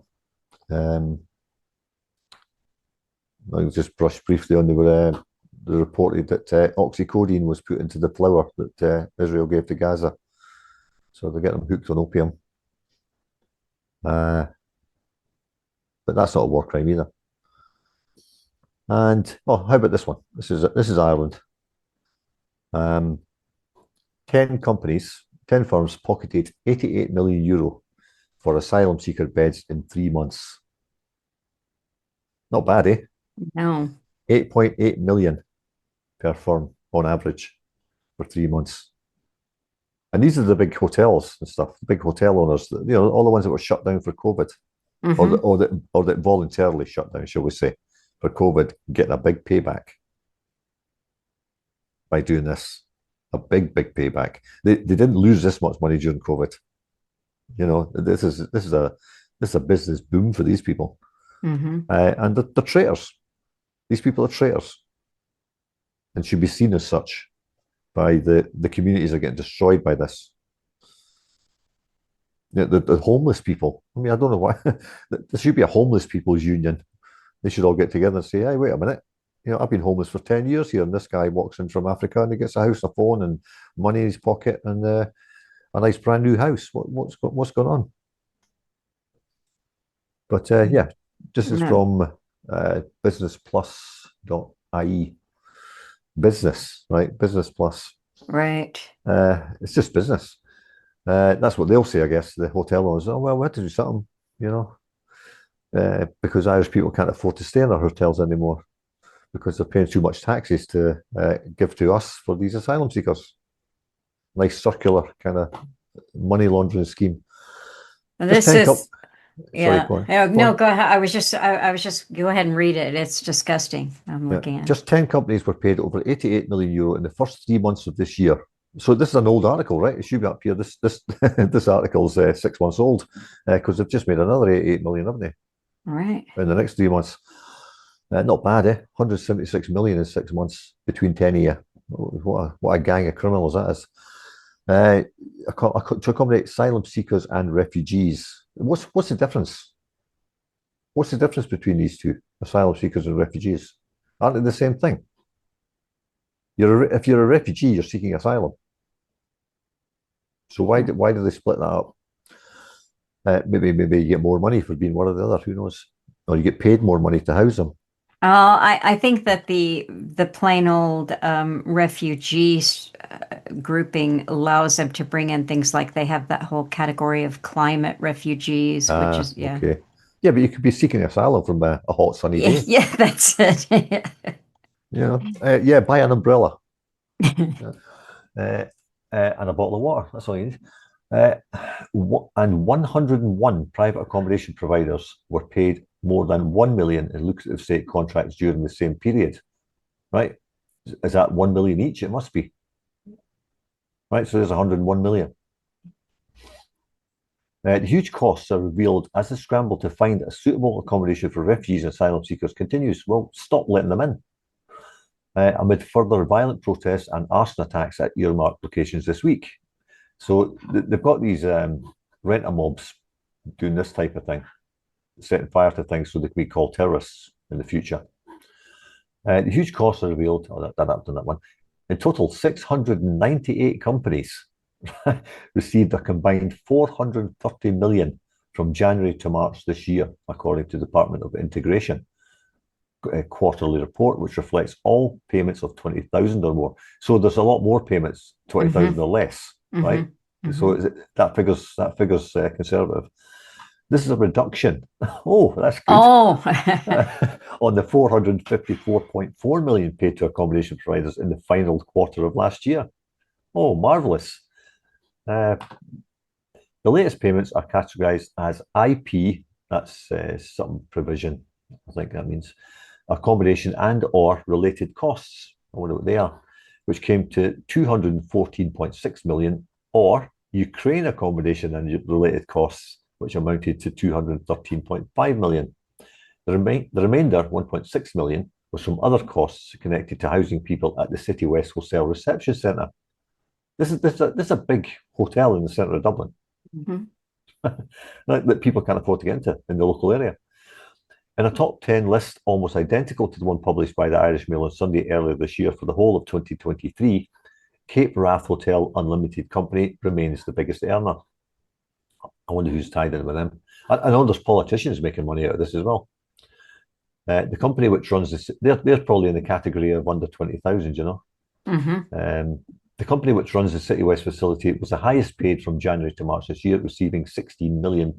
I'll just brush briefly on the reported that oxycodone was put into the flour that Israel gave to Gaza. So they're getting them hooked on opium. But that's not a war crime either. And how about this one? This is Ireland. 10 firms pocketed €88 million for asylum seeker beds in 3 months. Not bad, eh? No. 8.8 million per firm on average for 3 months. And these are the big hotels and stuff, the big hotel owners, all the ones that were shut down for COVID, or that voluntarily shut down, shall we say, for COVID, getting a big payback by doing this. A big payback. They didn't lose this much money during COVID. This is a business boom for these people. And they're traitors. These people are traitors and should be seen as such by the communities that are getting destroyed by this. The homeless people. I mean, I don't know why. There should be a homeless people's union. They should all get together and say, hey, wait a minute. I've been homeless for 10 years here, and this guy walks in from Africa and he gets a house, a phone, and money in his pocket, and a nice brand new house. What's going on? But yeah, this is from businessplus.ie. Business, right? Business Plus. Right. It's just business. That's what they'll say, I guess. The hotel owners, oh, well, we had to do something, because Irish people can't afford to stay in our hotels anymore because they're paying too much taxes to give to us for these asylum seekers. Nice circular kind of money laundering scheme. And this is... Sorry, go on. No, go ahead. I was just go ahead and read it. It's disgusting. I'm looking at it. Just 10 companies were paid over €88 million in the first 3 months of this year. So this is an old article, right? It should be up here. This this article's 6 months old because they've just made another €88 million, haven't they? Right. In the next 3 months. Not bad, eh? 176 million in 6 months between 10 a year. What a gang of criminals that is. To accommodate asylum seekers and refugees. What's the difference? What's the difference between these two, asylum seekers and refugees? Aren't they the same thing? If you're a refugee, you're seeking asylum. So why do they split that up? Maybe you get more money for being one or the other. Who knows? Or you get paid more money to house them. I think that the plain old refugees grouping allows them to bring in things like they have that whole category of climate refugees, which is okay. Yeah, but you could be seeking asylum from a hot sunny day. Yeah, that's it. Yeah, buy an umbrella and a bottle of water. That's all you need. And 101 private accommodation providers were paid more than 1 million in lucrative state contracts during the same period. Right? Is that 1 million each? It must be. Right? So there's 101 million. The huge costs are revealed as the scramble to find a suitable accommodation for refugees and asylum seekers continues. Well, stop letting them in. Amid further violent protests and arson attacks at earmarked locations this week. So they've got these rent-a-mobs doing this type of thing, setting fire to things so they can be called terrorists in the future. The huge costs are revealed. Oh, I've done that one. In total, 698 companies received a combined 430 million from January to March this year, according to the Department of Integration quarterly report, which reflects all payments of 20,000 or more. So there's a lot more payments, 20,000 or less, right? So that figure's conservative. This is a reduction. Oh, that's good. Oh, on the 454.4 million paid to accommodation providers in the final quarter of last year. Oh, marvelous. The latest payments are categorized as IP, that's some provision, I think that means, accommodation and or related costs. I wonder what they are, which came to 214.6 million, or Ukraine accommodation and related costs, which amounted to 213.5 million. The remainder, 1.6 million, was from other costs connected to housing people at the City West Hotel Reception Centre. This is a big hotel in the centre of Dublin that people can't afford to get into in the local area. In a top 10 list almost identical to the one published by the Irish Mail on Sunday earlier this year for the whole of 2023, Cape Wrath Hotel Unlimited Company remains the biggest earner. I wonder who's tied in with them. I know there's politicians making money out of this as well. The company which runs this, they're probably in the category of under 20,000, you know. The company which runs the City West facility was the highest paid from January to March this year, receiving €16 million.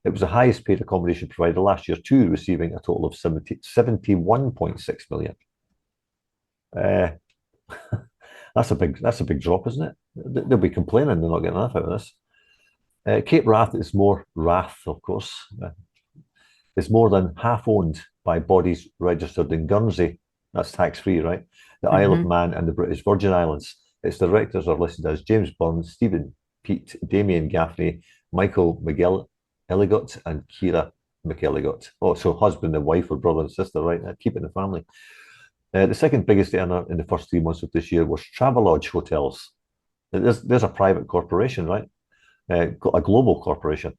It was the highest paid accommodation provider last year too, receiving a total of 71.6 million. That's a big drop, isn't it? They'll be complaining they're not getting enough out of this. Cape Wrath is more Wrath, of course. It's more than half owned by bodies registered in Guernsey. That's tax-free, right? The Isle of Man and the British Virgin Islands. Its directors are listed as James Burns, Stephen Pete, Damien Gaffney, Michael McElligott, and Kira McElligott. Oh, so husband and wife or brother and sister, right? Keep it in the family. The second biggest earner in the first 3 months of this year was Travelodge Hotels. There's a private corporation, right? A global corporation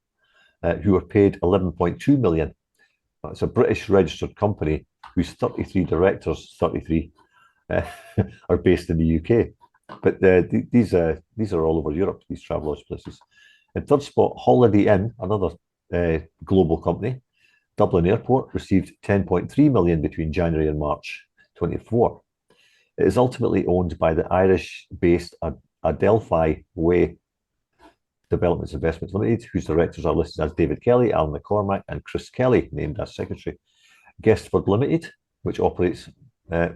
who were paid 11.2 million. It's a British registered company whose 33 directors, 33, are based in the UK. But these are all over Europe, these Travelodge places. In third spot, Holiday Inn, another global company, Dublin Airport, received 10.3 million between January and March 24. It is ultimately owned by the Irish-based Adelphi Way Developments Investments Limited, whose directors are listed as David Kelly, Alan McCormack, and Chris Kelly, named as secretary. Guestford Limited, which operates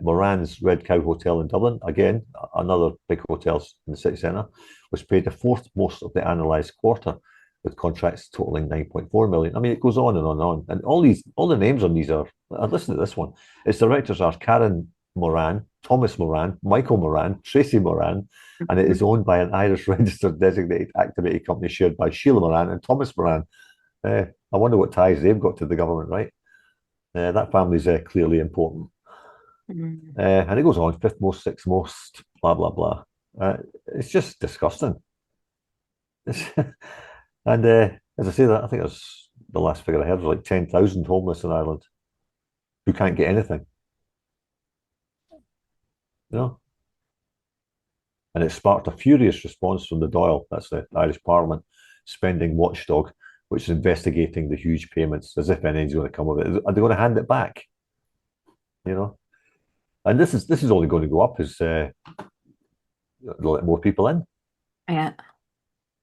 Moran's Red Cow Hotel in Dublin, again, another big hotel in the city centre, was paid the fourth most of the analysed quarter, with contracts totaling 9.4 million. I mean, it goes on and on and on. And all the names on these are, listen to this one. Its directors are Karen Moran, Thomas Moran, Michael Moran, Tracy Moran, and it is owned by an Irish registered designated activated company shared by Sheila Moran and Thomas Moran. I wonder what ties they've got to the government, right? That family's clearly important. And it goes on, fifth most, sixth most, blah, blah, blah. It's just disgusting. And as I say that, I think that's the last figure I heard was like 10,000 homeless in Ireland who can't get anything. You know? And it sparked a furious response from the Dáil, that's the Irish Parliament, spending watchdog, which is investigating the huge payments as if anything's going to come of it. Are they going to hand it back? You know? And this is only going to go up as they'll let more people in. Yeah.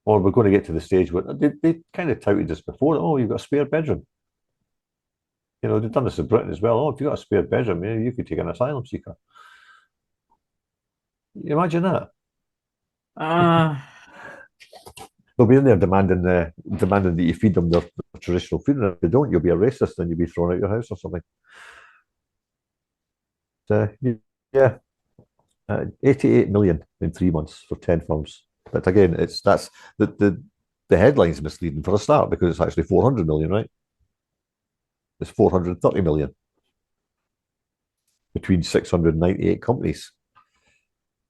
Or we're going to get to the stage where they kind of touted this before. Oh, you've got a spare bedroom. You know, they've done this in Britain as well. Oh, if you've got a spare bedroom, you could take an asylum seeker. You imagine that? They'll be in there demanding that you feed them their traditional food, and if they don't, you'll be a racist and you'll be thrown out your house or something. Yeah, 88 million in 3 months for 10 films. But again, that's the headline's misleading for a start because it's actually 400 million, right? It's 430 million between 698 companies.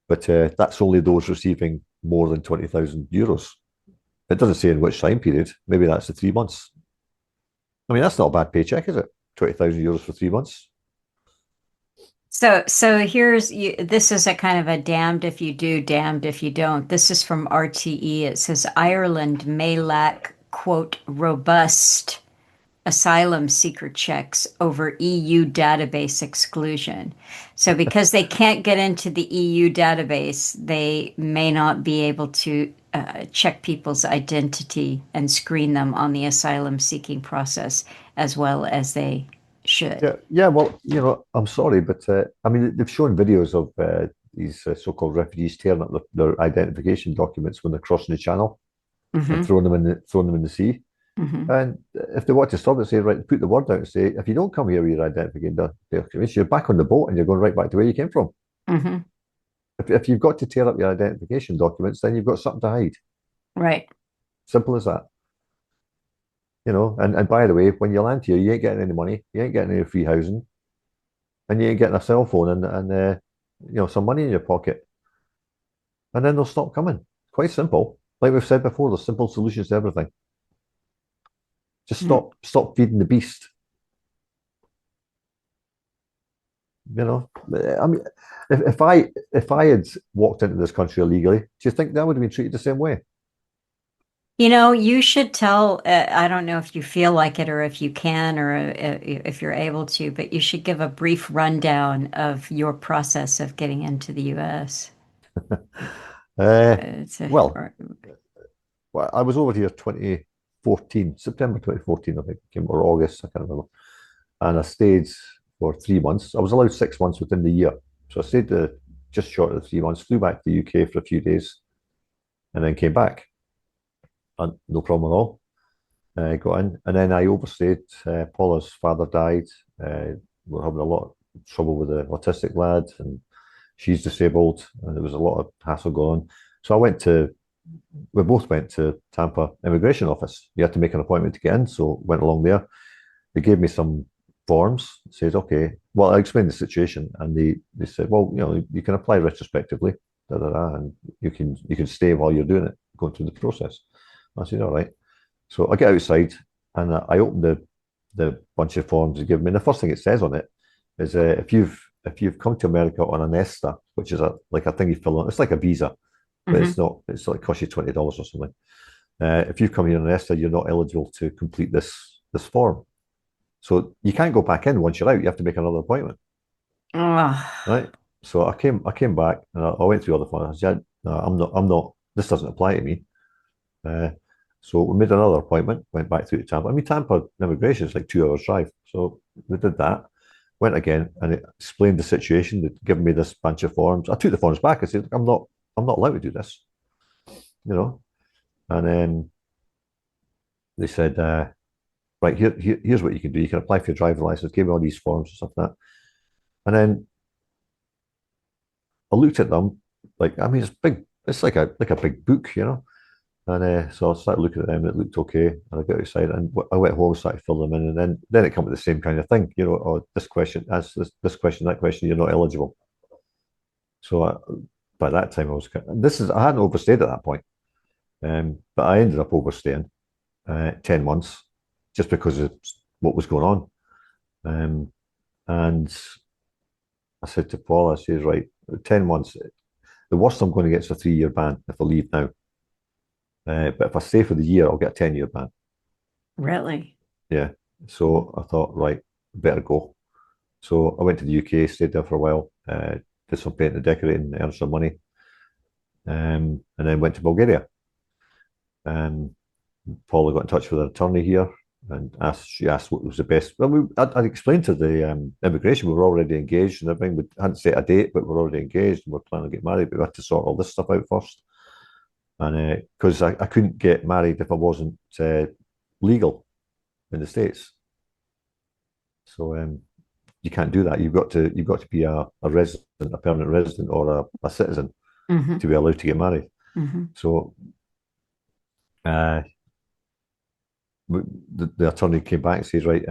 But that's only those receiving more than 20,000 euros. It doesn't say in which time period. Maybe that's the 3 months. I mean, that's not a bad paycheck, is it? 20,000 euros for 3 months. So this is a kind of a damned if you do, damned if you don't. This is from RTE. It says Ireland may lack, quote, robust asylum seeker checks over EU database exclusion. So because they can't get into the EU database, they may not be able to check people's identity and screen them on the asylum seeking process as well as they should. Yeah. Well, I'm sorry, but I mean, they've shown videos of these so-called refugees tearing up their identification documents when they're crossing the channel and throwing them in the sea. And if they want to stop it, say, right, put the word out and say, if you don't come here with your identification documents, you're back on the boat and you're going right back to where you came from. If you've got to tear up your identification documents, then you've got something to hide. Right. Simple as that. And by the way, when you land here, you ain't getting any money, you ain't getting any free housing, and you ain't getting a cell phone and some money in your pocket, and then they'll stop coming. Quite simple. Like we've said before, there's simple solutions to everything. Just Mm. stop feeding the beast. I mean, if I had walked into this country illegally, do you think that would have been treated the same way? You should tell, I don't know if you feel like it or if you can or if you're able to, but you should give a brief rundown of your process of getting into the US. Uh, It's a, well, or, well, I was over here 2014, September 2014, I think, or August, I can't remember. And I stayed for 3 months. I was allowed 6 months within the year. So I stayed just short of 3 months, flew back to the UK for a few days, and then came back. And no problem at all. Got in. And then I overstayed. Paula's father died. We're having a lot of trouble with the autistic lad, and she's disabled, and there was a lot of hassle going on. So we both went to Tampa immigration office. You had to make an appointment to get in, so went along there. They gave me some forms. Says, okay. Well, I explained the situation, and they said, well, you can apply retrospectively, and you can stay while you're doing it, going through the process. I said, all right. So I get outside, and I open the bunch of forms they give me. And the first thing it says on it is if you've come to America on an ESTA, which is like a thing you fill on. It's like a visa, but Mhm. it's not. It's like costs you $20 or something. If you've come here on an ESTA, you're not eligible to complete this form. So you can't go back in once you're out. You have to make another appointment, Oh. right? So I came back and I went through all the forms. I said, no, I'm not. This doesn't apply to me. Uh, so we made another appointment. Went back through to Tampa. I mean, Tampa immigration is like 2 hours drive. So we did that. Went again and it explained the situation. They'd given me this bunch of forms. I took the forms back. I said, I'm not allowed to do this, you know. And then they said, right, here's what you can do. You can apply for your driver's license. Gave me all these forms and stuff like that. And then I looked at them, like, I mean, it's big. It's like a big book, you know. And so I started looking at them. It looked okay, and I got excited. And I went home, started to fill them in, and then it came with the same kind of thing, you know. Oh, this question, answer this question, that question. You're not eligible. So by that time, I hadn't overstayed at that point, but I ended up overstaying 10 months just because of what was going on. And I said to Paul, I says, right, 10 months. The worst I'm going to get is a 3-year ban if I leave now. But if I stay for the year, I'll get a 10-year ban. Really? Yeah. So I thought, right, better go. So I went to the UK, stayed there for a while, did some painting and decorating, earned some money, and then went to Bulgaria. Um, Paula got in touch with an attorney here and she asked what was the best. Well, I'd explained to the immigration we were already engaged and everything. We hadn't set a date, but we're already engaged and we're planning to get married. But we had to sort all this stuff out first. And because I couldn't get married if I wasn't legal in the States. So you can't do that. You've got to be a resident, a permanent resident, or a citizen Hmm. to be allowed to get married. Hmm. So uh, the attorney came back and says, right,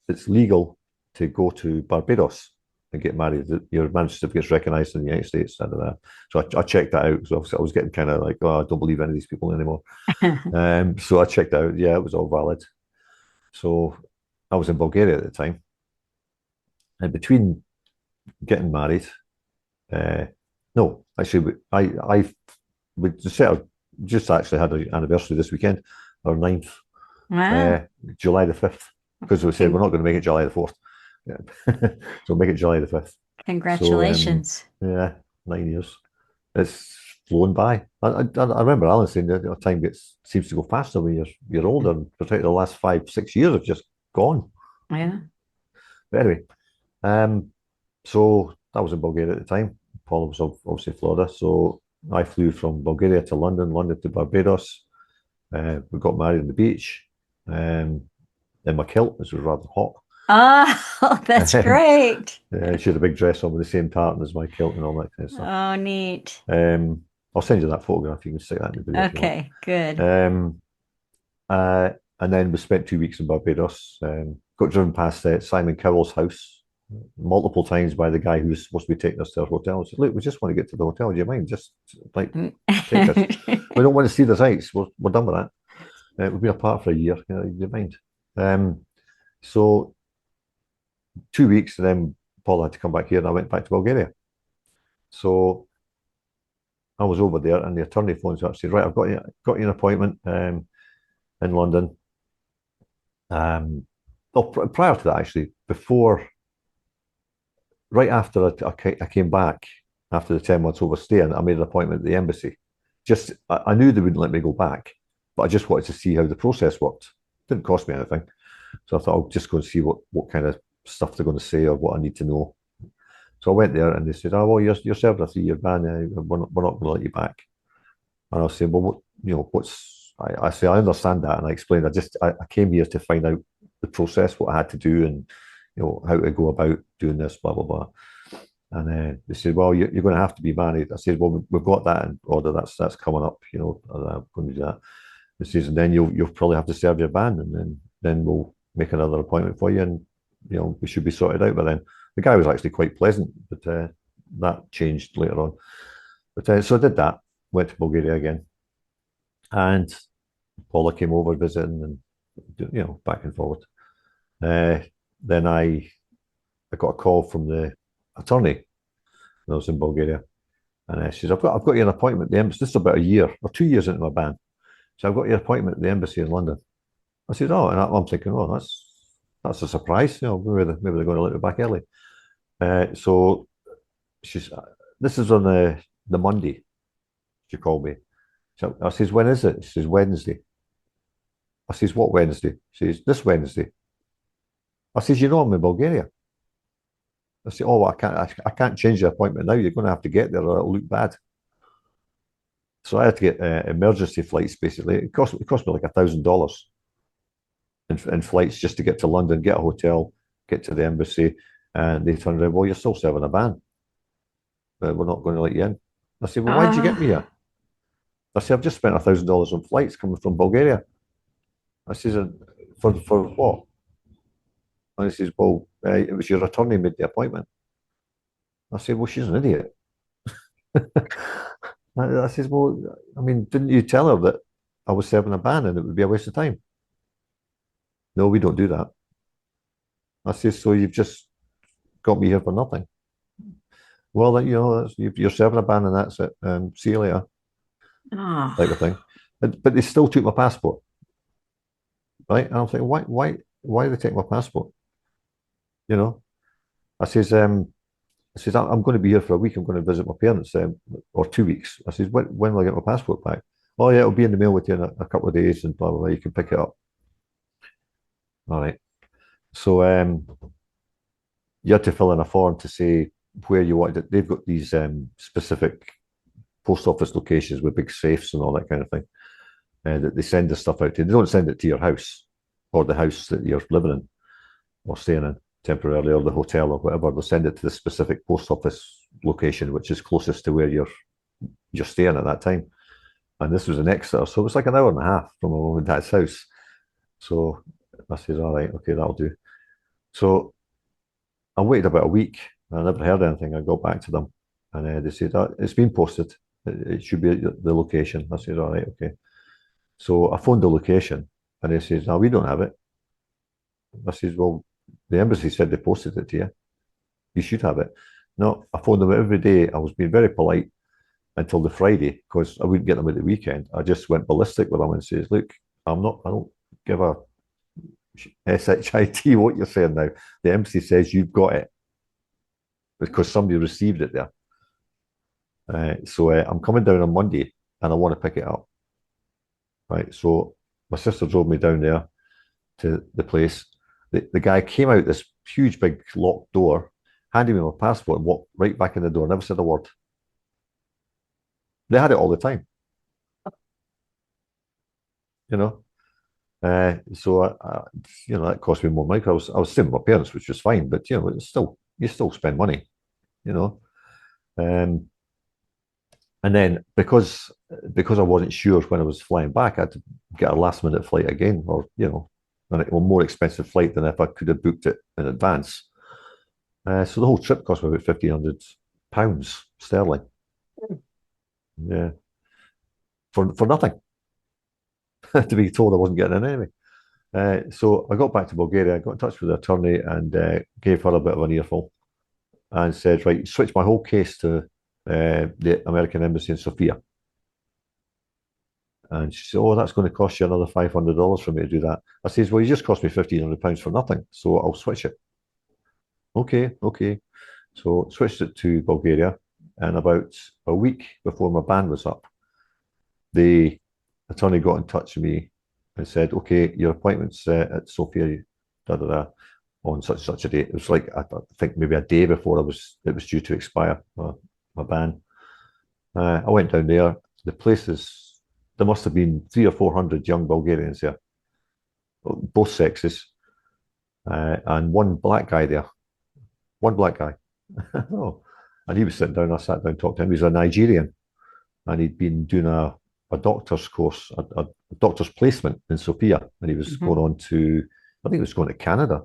it's legal to go to Barbados and get married. Your marriage certificate is recognised in the United States. So I checked that out. So I was getting kind of like, oh, I don't believe any of these people anymore. So I checked out. Yeah, it was all valid. So I was in Bulgaria at the time. And between getting married, no, actually, we just actually had an anniversary this weekend, our ninth, Wow. July the 5th, because we said we're not going to make it July the 4th. Yeah. So make it July the 5th. So, Congratulations. yeah, 9 years. It's flown by. I remember Alan saying that time seems to go faster when you're older, and particularly the last 5, 6 years have just gone. Yeah. But anyway, so that was in Bulgaria at the time. Paul was obviously Florida. So I flew from Bulgaria to London, London to Barbados. We got married on the beach in my kilt, which was rather hot. Oh, that's great. She had a big dress on with the same tartan as my kilt and all that kind of stuff. Oh, neat. I'll send you that photograph. You can stick that in the video if you want. Okay, good. Um, And then we spent 2 weeks in Barbados. Got driven past Simon Cowell's house multiple times by the guy who was supposed to be taking us to our hotel. I said, look, we just want to get to the hotel. Do you mind? Just like take us. We don't want to see the sights. We're done with that. We've been apart for a year. Do you mind? So 2 weeks, and then Paul had to come back here, and I went back to Bulgaria. So I was over there, and the attorney phones up and said, right, I've got you an appointment in London. Prior to that, actually, right after I came back, after the 10 months overstaying, I made an appointment at the embassy. I knew they wouldn't let me go back, but I just wanted to see how the process worked. It didn't cost me anything. So I thought I'll just go and see what kind of stuff they're going to say or what I need to know. So I went there, and they said, oh, well, you're serving a 3-year ban. We're not going to let you back. And I was saying, well, I say, I understand that. And I explained, I came here to find out the process, what I had to do, and, how to go about doing this, blah, blah, blah. And they said, well, you're going to have to be married. I said, well, we've got that in order. That's coming up, I'm going to do that. They says, and then you'll probably have to serve your ban, and then we'll make another appointment for you, and, we should be sorted out by then. The guy was actually quite pleasant, but that changed later on. But so I did that, went to Bulgaria again, and Paula came over visiting, and back and forward. Then I got a call from the attorney when I was in Bulgaria, and she says, I've got you an appointment at the embassy. This is about a year or 2 years into my ban. So I've got your appointment at the embassy in London. I said, oh, and I'm thinking, oh, that's a surprise. Maybe they're going to let me back early. So this is on the Monday. She called me. So I says, when is it? She says, Wednesday. I says, what Wednesday? She says, this Wednesday. I says, I'm in Bulgaria. I said, oh, well, I can't change the appointment now. You're going to have to get there or it'll look bad. So I had to get emergency flights, basically. It cost me like $1,000 in flights just to get to London, get a hotel, get to the embassy. And they turned around, well, you're still serving a ban. But we're not going to let you in. I said, well, why'd you get me here? I said, I've just spent $1,000 on flights coming from Bulgaria. I says, for what? And he says, well, it was your attorney made the appointment. I said, well, she's an idiot. I says, well, I mean, didn't you tell her that I was serving a ban and it would be a waste of time? No, we don't do that. I says, so you've just got me here for nothing. Well, you're serving a ban and that's it. See you later. Oh. Type of thing. But they still took my passport. Right? And I'm thinking, why are they taking my passport? I says, I'm going to be here for a week. I'm going to visit my parents, or 2 weeks. I says, when will I get my passport back? Oh, yeah, it'll be in the mail with you in a couple of days, and blah, blah, blah. You can pick it up. All right. So you had to fill in a form to say where you wanted it. They've got these specific post office locations with big safes and all that kind of thing that they send the stuff out to. They don't send it to your house or the house that you're living in or staying in temporarily, or the hotel or whatever. They'll send it to the specific post office location, which is closest to where you're staying at that time. And this was in Exeter, so it was like an hour and a half from my mum and dad's house. So I said, all right, okay, that'll do. So I waited about a week. I never heard anything. I got back to them, and they said, it's been posted. It should be the location. I said, all right, okay. So I phoned the location, and they said, no, we don't have it. I said, well, the embassy said they posted it to you. You should have it. No, I phoned them every day. I was being very polite until the Friday, because I wouldn't get them at the weekend. I just went ballistic with them and says, look, I don't give a shit what you're saying now. The embassy says you've got it because somebody received it there. So I'm coming down on Monday and I want to pick it up. Right. So my sister drove me down there to the place. The guy came out this huge big locked door, handed me my passport, and walked right back in the door, never said a word. They had it all the time. So that cost me more money. I was staying with my parents, which was fine, but it's still, you still spend money. And then because I wasn't sure when I was flying back, I had to get a last minute flight again, or a more expensive flight than if I could have booked it in advance. So the whole trip cost me about £1,500 sterling. Yeah, for nothing. To be told I wasn't getting in anyway. So I got back to Bulgaria, I got in touch with the attorney and gave her a bit of an earful and said, right, switch my whole case to the American Embassy in Sofia. And she said, oh, that's going to cost you another $500 for me to do that. I says, well, you just cost me £1,500 for nothing, so I'll switch it. Okay, okay. So switched it to Bulgaria, and about a week before my ban was up, the attorney got in touch with me and said, okay, your appointment's at Sofia, da da da, on such a date. It was like I think maybe a day before it was due to expire, my ban. I went down there. The place is there must have been 300 or 400 young Bulgarians there, both sexes, and one black guy there. One black guy. Oh, and he was sitting down. I sat down, talked to him. He's a Nigerian, and he'd been doing a doctor's course, a doctor's placement in Sofia, and he was Mm-hmm. going on to, I think he was going to Canada,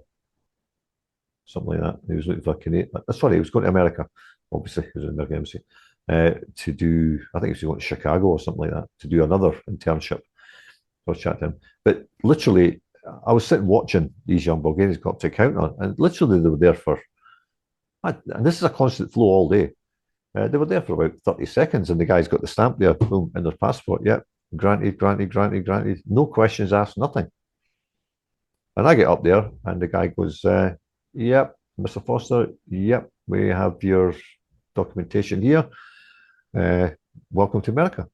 something like that. He was looking for Canadian. Sorry, he was going to America. Obviously, he was in American Embassy to do. I think he was going to Chicago or something like that to do another internship. I was chatting to him, but literally, I was sitting watching these young Bulgarians go up to the counter, and literally they were there for. And this is a constant flow all day. They were there for about 30 seconds, and the guy's got the stamp there, boom, in their passport. Yep, granted, granted, granted, granted. No questions asked, nothing. And I get up there, and the guy goes, yep, Mr. Foster, yep, we have your documentation here. Uh, Welcome to America.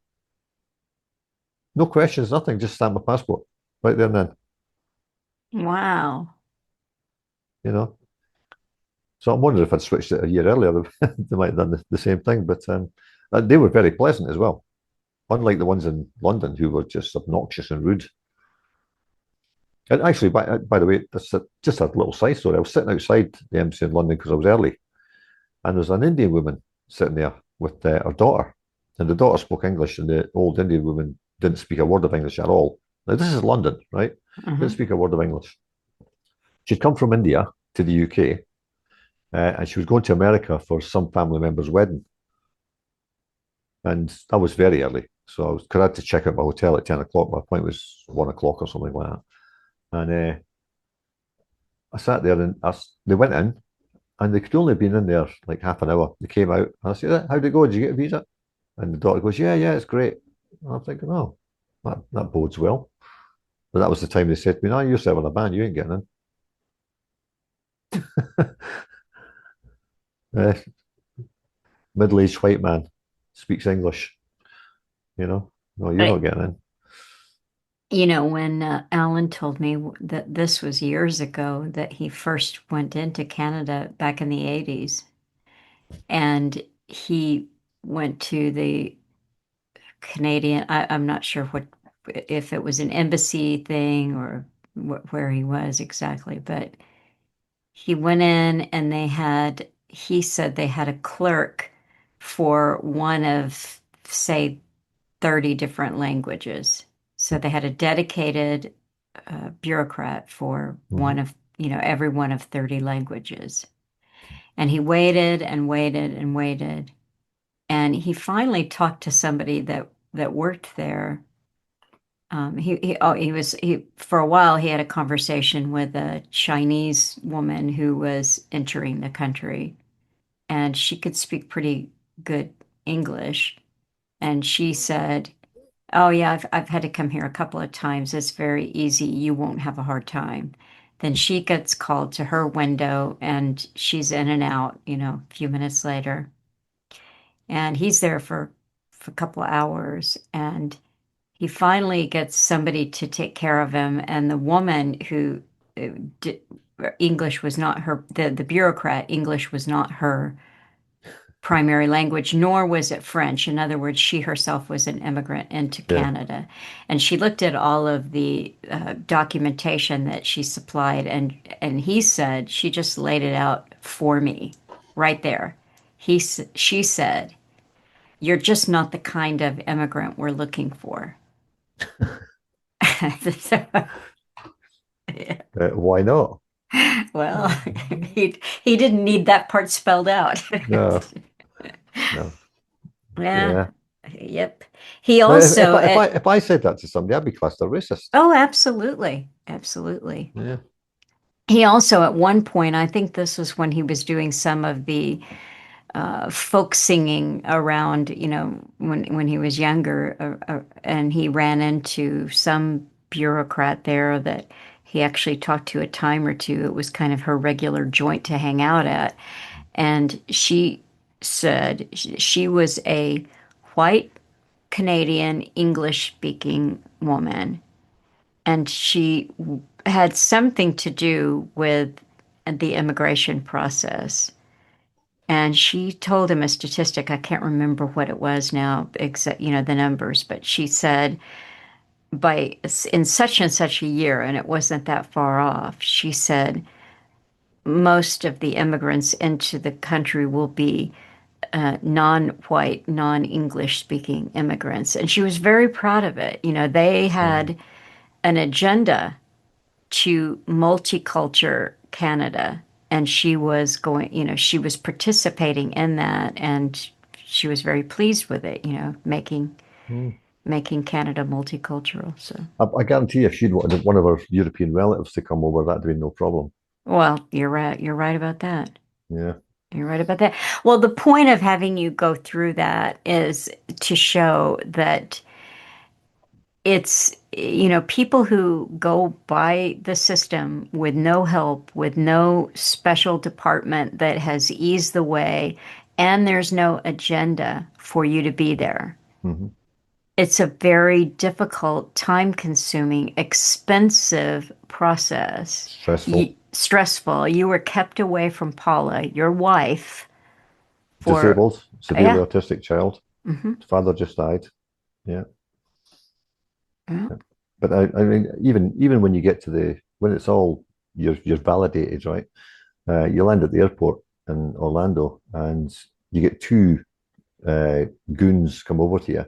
No questions, nothing, just stamp my passport right there and then, Wow. you know. So I'm wondering if I'd switched it a year earlier, they might have done the same thing. But they were very pleasant as well, unlike the ones in London who were just obnoxious and rude. And actually, by the way, that's just a little side story. I was sitting outside the embassy in London because I was early, and there's an Indian woman sitting there with her daughter, and the daughter spoke English, and the old Indian woman didn't speak a word of English at all. Now this is London, right? Mm-hmm. Didn't speak a word of English. She'd come from India to the UK, and she was going to America for some family member's wedding, and I was very early, so I had to check out my hotel at 10 o'clock. My appointment was 1 o'clock or something like that, and I sat there, and they went in, and they could only have been in there like half an hour. They came out, and I said, "How'd it go? Did you get a visa?" And the doctor goes, "Yeah, yeah, it's great." And I'm thinking, "Oh, that bodes well." But that was the time they said to me, "No, you're serving a ban. You ain't getting in." uh, Middle-aged white man speaks English. No, you're not Right. getting in. When Alan told me that this was years ago that he first went into Canada back in the 80s, and he went to the Canadian, I'm not sure if it was an embassy thing or where he was exactly, but he went in and he said they had a clerk for one of, say, 30 different languages. So they had a dedicated bureaucrat for Mm-hmm. every one of 30 languages. And he waited and waited and waited. And he finally talked to somebody that worked there. For a while he had a conversation with a Chinese woman who was entering the country, and she could speak pretty good English. And she said, "Oh yeah, I've had to come here a couple of times. It's very easy. You won't have a hard time." Then she gets called to her window, and she's in and out, a few minutes later. And he's there for a couple of hours, and he finally gets somebody to take care of him. And the woman who did, English was not her, the bureaucrat, English was not her primary language, nor was it French. In other words, she herself was an immigrant into Yeah, Canada. And she looked at all of the documentation that she supplied, and he said, she just laid it out for me right there. She said, you're just not the kind of immigrant we're looking for. So, yeah. Why not? Well, he didn't need that part spelled out. No, no, Yeah. yeah. Yep. He Now, also if I said that to somebody, I'd be classed a racist. oh, absolutely. Absolutely. Yeah. He also, at one point, I think this was when he was doing some of the folk singing around, when he was younger, and he ran into some bureaucrat there that he actually talked to a time or two. It was kind of her regular joint to hang out at. And she said she was a white Canadian English speaking woman. And she had something to do with the immigration process. And she told him a statistic. I can't remember what it was now, except, the numbers, but she said in such and such a year, and it wasn't that far off, she said most of the immigrants into the country will be non-white, non-English speaking immigrants. And she was very proud of it. They Mm-hmm. had an agenda to multicultural Canada, and she was she was participating in that, and she was very pleased with it, making Canada multicultural. So, I guarantee if she'd wanted one of her European relatives to come over, that'd be no problem. well, you're right. You're right about that. Yeah. You're right about that. Well, the point of having you go through that is to show that it's, people who go by the system with no help, with no special department that has eased the way, and there's no agenda for you to be there. Mm-hmm. It's a very difficult, time-consuming, expensive process. Stressful. Stressful. You were kept away from Paula, your wife, for, Disabled, severely yeah. autistic child. Hmm. Father just died. Yeah. Yeah. But I mean, even when you get to when it's all you're validated, right? You land at the airport in Orlando, and you get two goons come over to you,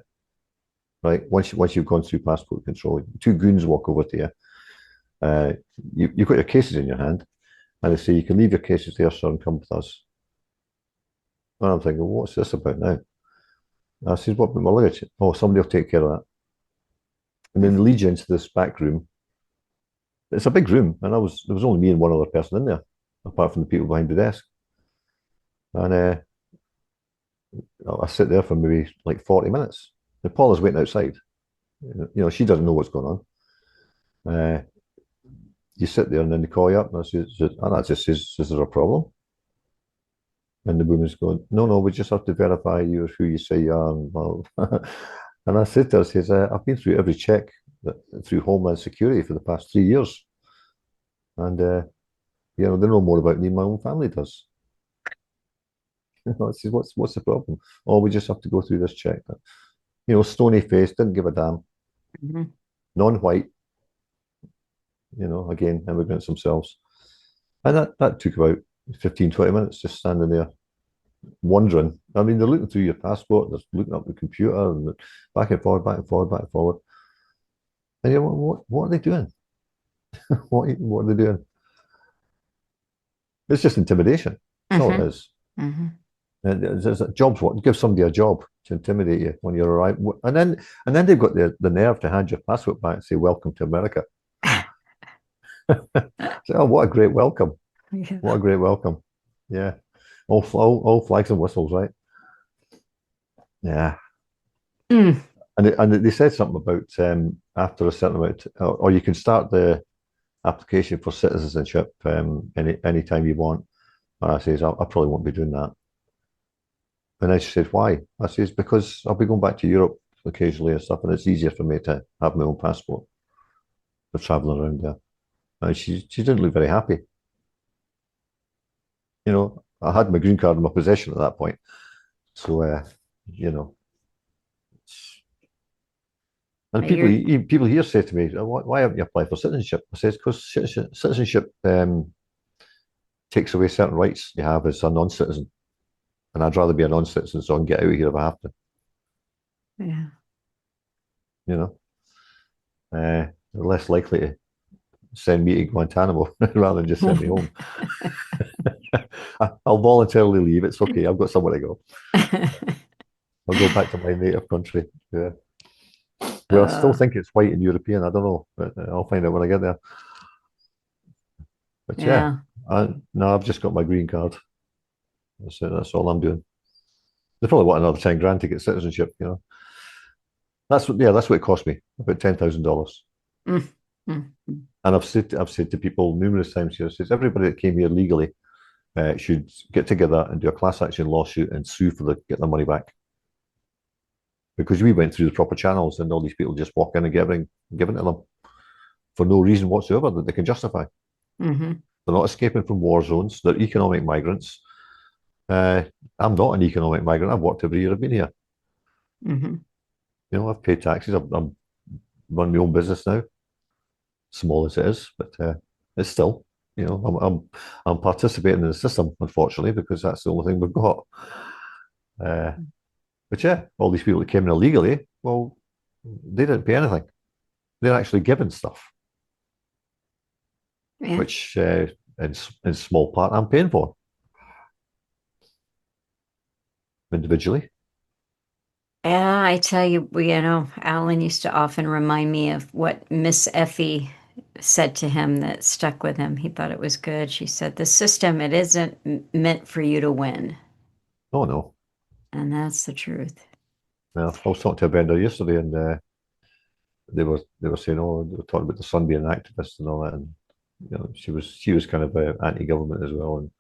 right? Once you've gone through passport control, two goons walk over to you. Uh, you've got your cases in your hand, and they say you can leave your cases there, sir, and come with us. And I'm thinking, what's this about now? I said, what about my luggage? Oh, somebody will take care of that. And then they lead you into this back room. It's a big room, and there was only me and one other person in there, apart from the people behind the desk. And I sit there for maybe like 40 minutes. And Paula's waiting outside. She doesn't know what's going on. You sit there, and then they call you up, and I just says, is there a problem? And the woman's going, no, no, we just have to verify you who you say you are. And, well, and I said to her, says, I've been through every check through Homeland Security for the past 3 years. And, they know more about me than my own family does. I says, what's the problem? Oh, we just have to go through this check. Stony face, didn't give a damn. Hmm. Non-white, again, immigrants themselves. And that took about 15, 20 minutes just standing there wondering. I mean, they're looking through your passport, they're looking up the computer, and back and forward, back and forward, back and forward. And what are they doing? what are they doing? It's just intimidation. That's all it is. Hmm. And it's jobs. What give somebody a job to intimidate you when you're arriving, and then they've got the nerve to hand your passport back and say, "Welcome to America." So, oh, what a great welcome! Yeah. What a great welcome! Yeah, all flags and whistles, right? Yeah. Mm. And they said something about after a certain amount, or you can start the application for citizenship any time you want. And I says, I probably won't be doing that. And then she says, why? I says, because I'll be going back to Europe occasionally and stuff, and it's easier for me to have my own passport for traveling around there. And she didn't look very happy. I had my green card in my possession at that point. So, and people here say to me, why haven't you applied for citizenship? I says, because citizenship takes away certain rights you have as a non-citizen. And I'd rather be a non-citizen so I can get out of here if I have to. Yeah. You know, they're less likely to send me to Guantanamo rather than just send me home. I'll voluntarily leave. It's okay. I've got somewhere to go. I'll go back to my native country. Yeah. Well, I still Uh, think it's white and European. I don't know, but I'll find out when I get there. But yeah, yeah. no, I've just got my green card. That's it. That's all I'm doing. They probably want another 10 grand to get citizenship. That's what it cost me, about $10,000. Mm, mm, mm. And I've said to people numerous times here, says everybody that came here legally should get together and do a class action lawsuit and sue for get their money back. Because we went through the proper channels and all these people just walk in and giving to them for no reason whatsoever that they can justify. Mhm, They're not escaping from war zones. They're economic migrants. Uh, I'm not an economic migrant. I've worked every year I've been here. mhm. I've paid taxes. I'm running my own business now, small as it is, but it's still, I'm participating in the system, unfortunately, because that's the only thing we've got. Uh, but yeah, all these people that came in illegally, well, they didn't pay anything. They're actually given stuff, Yeah. which in small part I'm paying for individually. Yeah, I tell you, Alan used to often remind me of what Miss Effie said to him that stuck with him. He thought it was good. She said, "The system, it isn't meant for you to win." Oh no. And that's the truth. No, I was talking to a vendor yesterday, and they were saying, oh, they were talking about the son being an activist and all that, and she was kind of anti-government as well.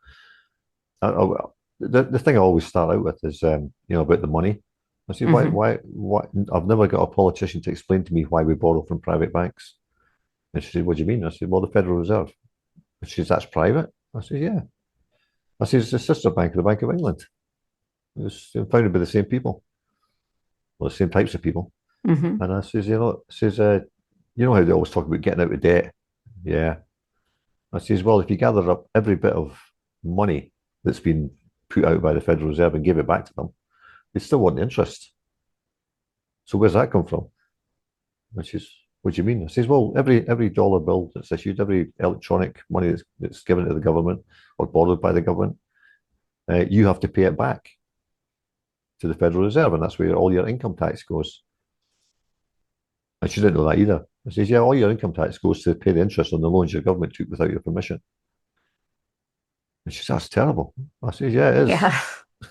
And the thing I always start out with is about the money. I say, why, Hmm. why, why? I've never got a politician to explain to me why we borrow from private banks. And she said, what do you mean? I said, well, the Federal Reserve. And she says, that's private. I said, yeah. I said, it's the sister bank of the Bank of England. It was founded by the same people, well, the same types of people. Hmm. And I says, how they always talk about getting out of debt? Yeah. I says, well, if you gathered up every bit of money that's been put out by the Federal Reserve and gave it back to them, they still want the interest. So where's that come from? Which is, what do you mean? I says, well, every dollar bill that's issued, every electronic money that's given to the government or borrowed by the government, you have to pay it back to the Federal Reserve, and that's where all your income tax goes. And she didn't know that either. I says, yeah, all your income tax goes to pay the interest on the loans your government took without your permission. And she says, that's terrible. I says, yeah, it is. Yeah.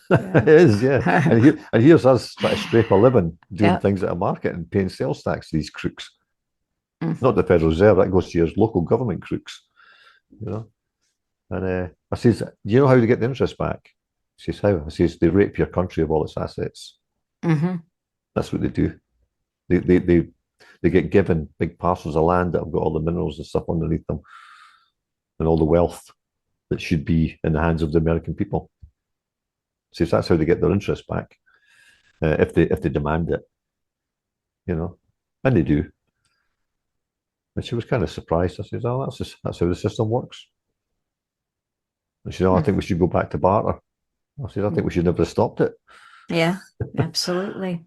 It Yeah. is, yeah. And here's us trying to scrape a living doing Yep. things at a market and paying sales tax to these crooks. Mm. Not the Federal Reserve, that goes to your local government crooks, you know. And I says, do you know how to get the interest back? She says, how? I says, they rape your country of all its assets. Hmm. That's what they do. They get given big parcels of land that have got all the minerals and stuff underneath them and all the wealth that should be in the hands of the American people. So that's how they get their interest back if they demand it, and they do. And she was kind of surprised. I said, "Oh, that's how the system works." And she said, "Oh, I think we should go back to barter." I said, "I think we should never have stopped it." Yeah, absolutely.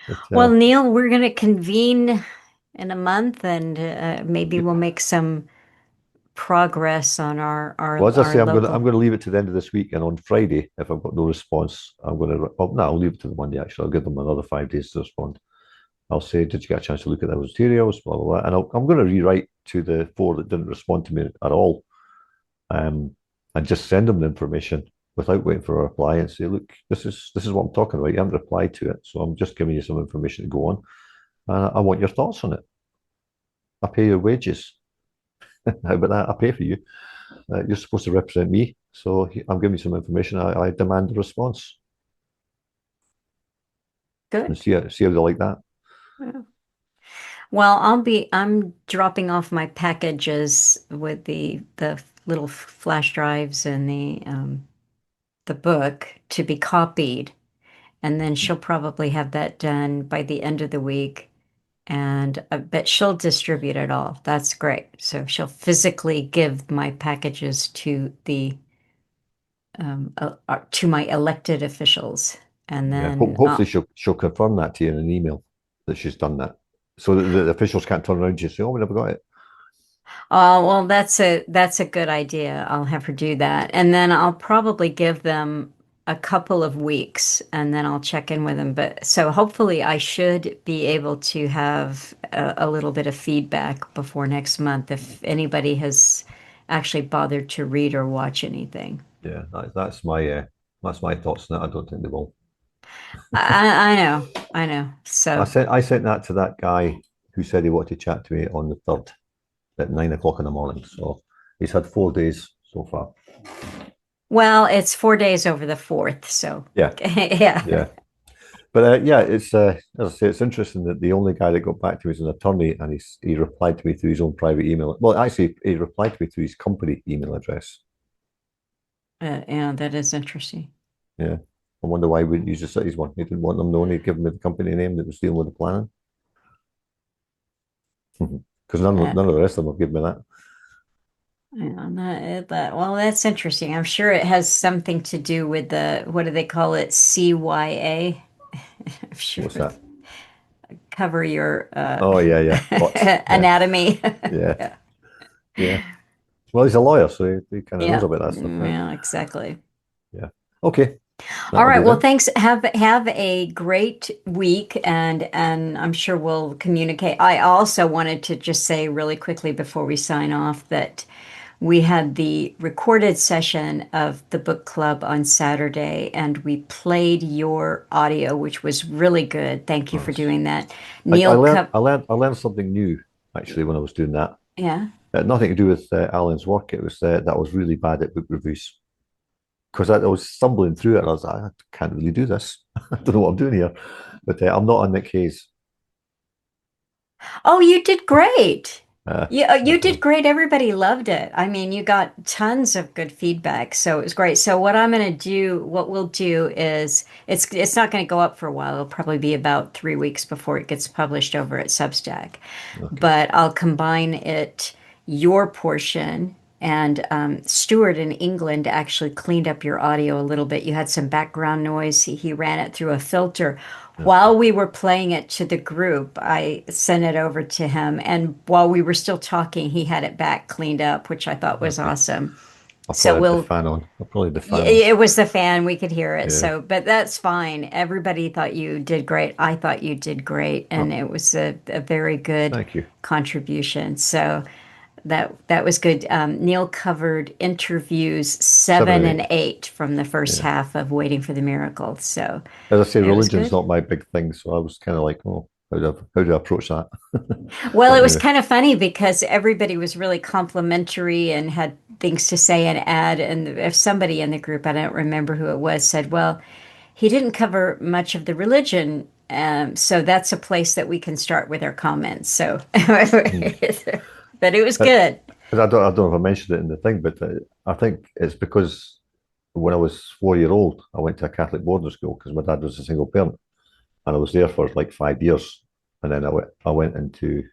But, Well, Neil, we're going to convene in a month and maybe we'll make some progress on our our, well, as I our say, I'm local. going to leave it to the end of this week, and on Friday, if I've got no response, I'm going to. Oh, no, I'll leave it to the Monday. Actually, I'll give them another 5 days to respond. I'll say, "Did you get a chance to look at those materials?" Blah blah blah, and I'm going to rewrite to the four that didn't respond to me at all, um, and just send them the information without waiting for a reply, and say, "Look, this is what I'm talking about. You haven't replied to it, so I'm just giving you some information to go on. I want your thoughts on it. I pay your wages. How about that? I pay for you. You're supposed to represent me, so I'm giving you some information. I demand a response, and Good. see how they like that." Yeah. Well, I'm dropping off my packages with the little flash drives and the book to be copied, and then she'll probably have that done by the end of the week. And I bet she'll distribute it all. That's great. So she'll physically give my packages to the to my elected officials. And Yeah. then Hopefully she'll confirm that to you in an email that she's done that, so that the officials can't turn around to you and say, "Oh, we never got it." oh, well, that's a good idea. I'll have her do that. And then I'll probably give them a couple of weeks and then I'll check in with them. But so hopefully I should be able to have a little bit of feedback before next month if anybody has actually bothered to read or watch anything. Yeah, that's my thoughts on it. I don't think they will. I know, I know. So, I sent that to that guy who said he wanted to chat to me on the third at 9 o'clock in the morning. So he's had 4 days so far. well, it's 4 days over the fourth. So, Yeah, yeah. yeah. But yeah, it's as I say, it's interesting that the only guy that got back to me is an attorney, and he replied to me through his own private email. Well, actually, he replied to me through his company email address. Yeah, that is interesting. Yeah, I wonder why he wouldn't use the city's one. He didn't want them knowing. He'd given me the company name that was dealing with the planning. Because Uh, none of the rest of them have given me that. yeah, well, that's interesting. I'm sure it has something to do with the, what do they call it? CYA. I'm sure What's that? cover your Oh yeah, yeah, but yeah, anatomy. yeah, Yeah. yeah. Well, he's a lawyer, so he kind of knows Yeah, about that stuff, right? yeah, exactly. Yeah. Okay, All that'll right. do Well, then. thanks. Have a great week, and I'm sure we'll communicate. I also wanted to just say really quickly before we sign off that we had the recorded session of the book club on Saturday, and we played your audio, which was really good. Thank you for Nice. doing that. Neil Cup. I learned something new actually when I was doing that. Yeah. Nothing to do with Alan's work. It was that I was really bad at book reviews because I was stumbling through it. And I was like, I can't really do this. I don't know what I'm doing here. But I'm not on Nick Hayes. Oh, you did great. You Okay. did great. Everybody loved it. I mean, you got tons of good feedback, so it was great. So what we'll do is it's not going to go up for a while. It'll probably be about 3 weeks before it gets published over at Substack. Okay. But I'll combine it, your portion, and Stuart in England actually cleaned up your audio a little bit. You had some background noise. He ran it through a filter. Okay. While we were playing it to the group, I sent it over to him, and while we were still talking, he had it back cleaned up, which I thought was Okay. awesome. I'll So probably have the we'll fan on. I'll probably have the fan on. it was the fan. We could hear it. Yeah. So, but that's fine. Everybody thought you did great. I thought you did great. And Oh, it was a very good thank you. contribution. So that was good. Neil covered interviews Seven seven and and eight. eight from the first Yeah. half of Waiting for the Miracle. So As I say, it was religion's good. not my big thing, so I was kind of like, oh, how do I approach that? Well, But it was anyway, kind of funny because everybody was really complimentary and had things to say and add. And if somebody in the group, I don't remember who it was, said, well, he didn't cover much of the religion. So that's a place that we can start with our comments. So, hmm. but it was But good. I don't know if I mentioned it in the thing, but I think it's because when I was 4 years old, I went to a Catholic boarding school because my dad was a single parent, and I was there for like 5 years, and then I went into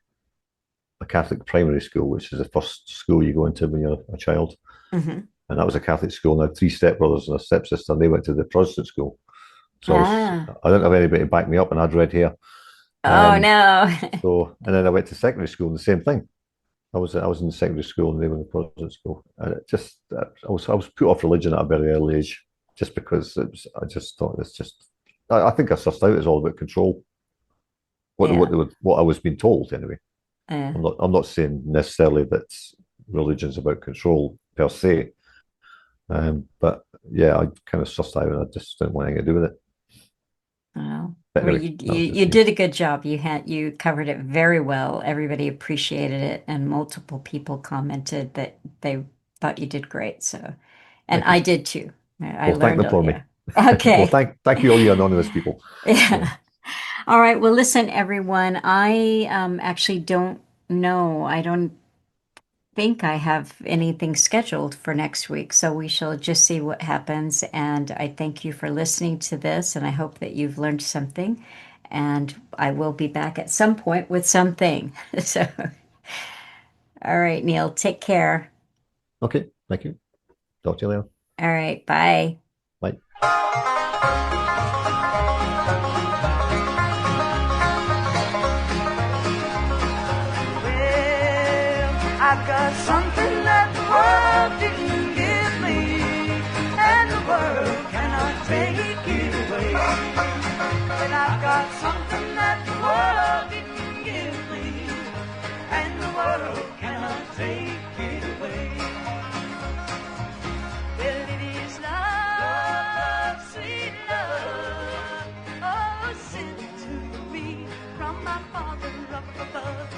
a Catholic primary school, which is the first school you go into when you're a child, Hmm. and that was a Catholic school. And I had three stepbrothers and a stepsister, and they went to the Protestant school. So Ah, I didn't have anybody to back me up, and I had red hair. oh Um, no. and then I went to secondary school, and the same thing. I was in secondary school, and they were in the Protestant school, and it just I was put off religion at a very early age, just because I just thought it's just. I think I sussed out it's all about control. Yeah. What I was being told anyway. Yeah. I'm not saying necessarily that religion's about control per se, but yeah, I kind of sussed out, and I just didn't want anything to do with it. Well, But well, anyway, that was you just me. did a good job. You covered it very well. Everybody appreciated it, and multiple people commented that they thought you did great. So, and Thank you. I did too. I Well, thank learned, them for me. yeah. Well, Okay. thank you all you anonymous people. Yeah. Yeah. All right. Well, listen, everyone. I actually don't know. I don't think I have anything scheduled for next week, so we shall just see what happens. And I thank you for listening to this, and I hope that you've learned something. And I will be back at some point with something. So, all right, Neil, take care. Okay. Thank you. Talk to you later. All right, bye. Bye. I've got something that the world didn't give me, and the world cannot take it away. And I've got something that the world didn't give me, and the world cannot take it away. Well, it is love, sweet love, oh, sent to me from my Father up above.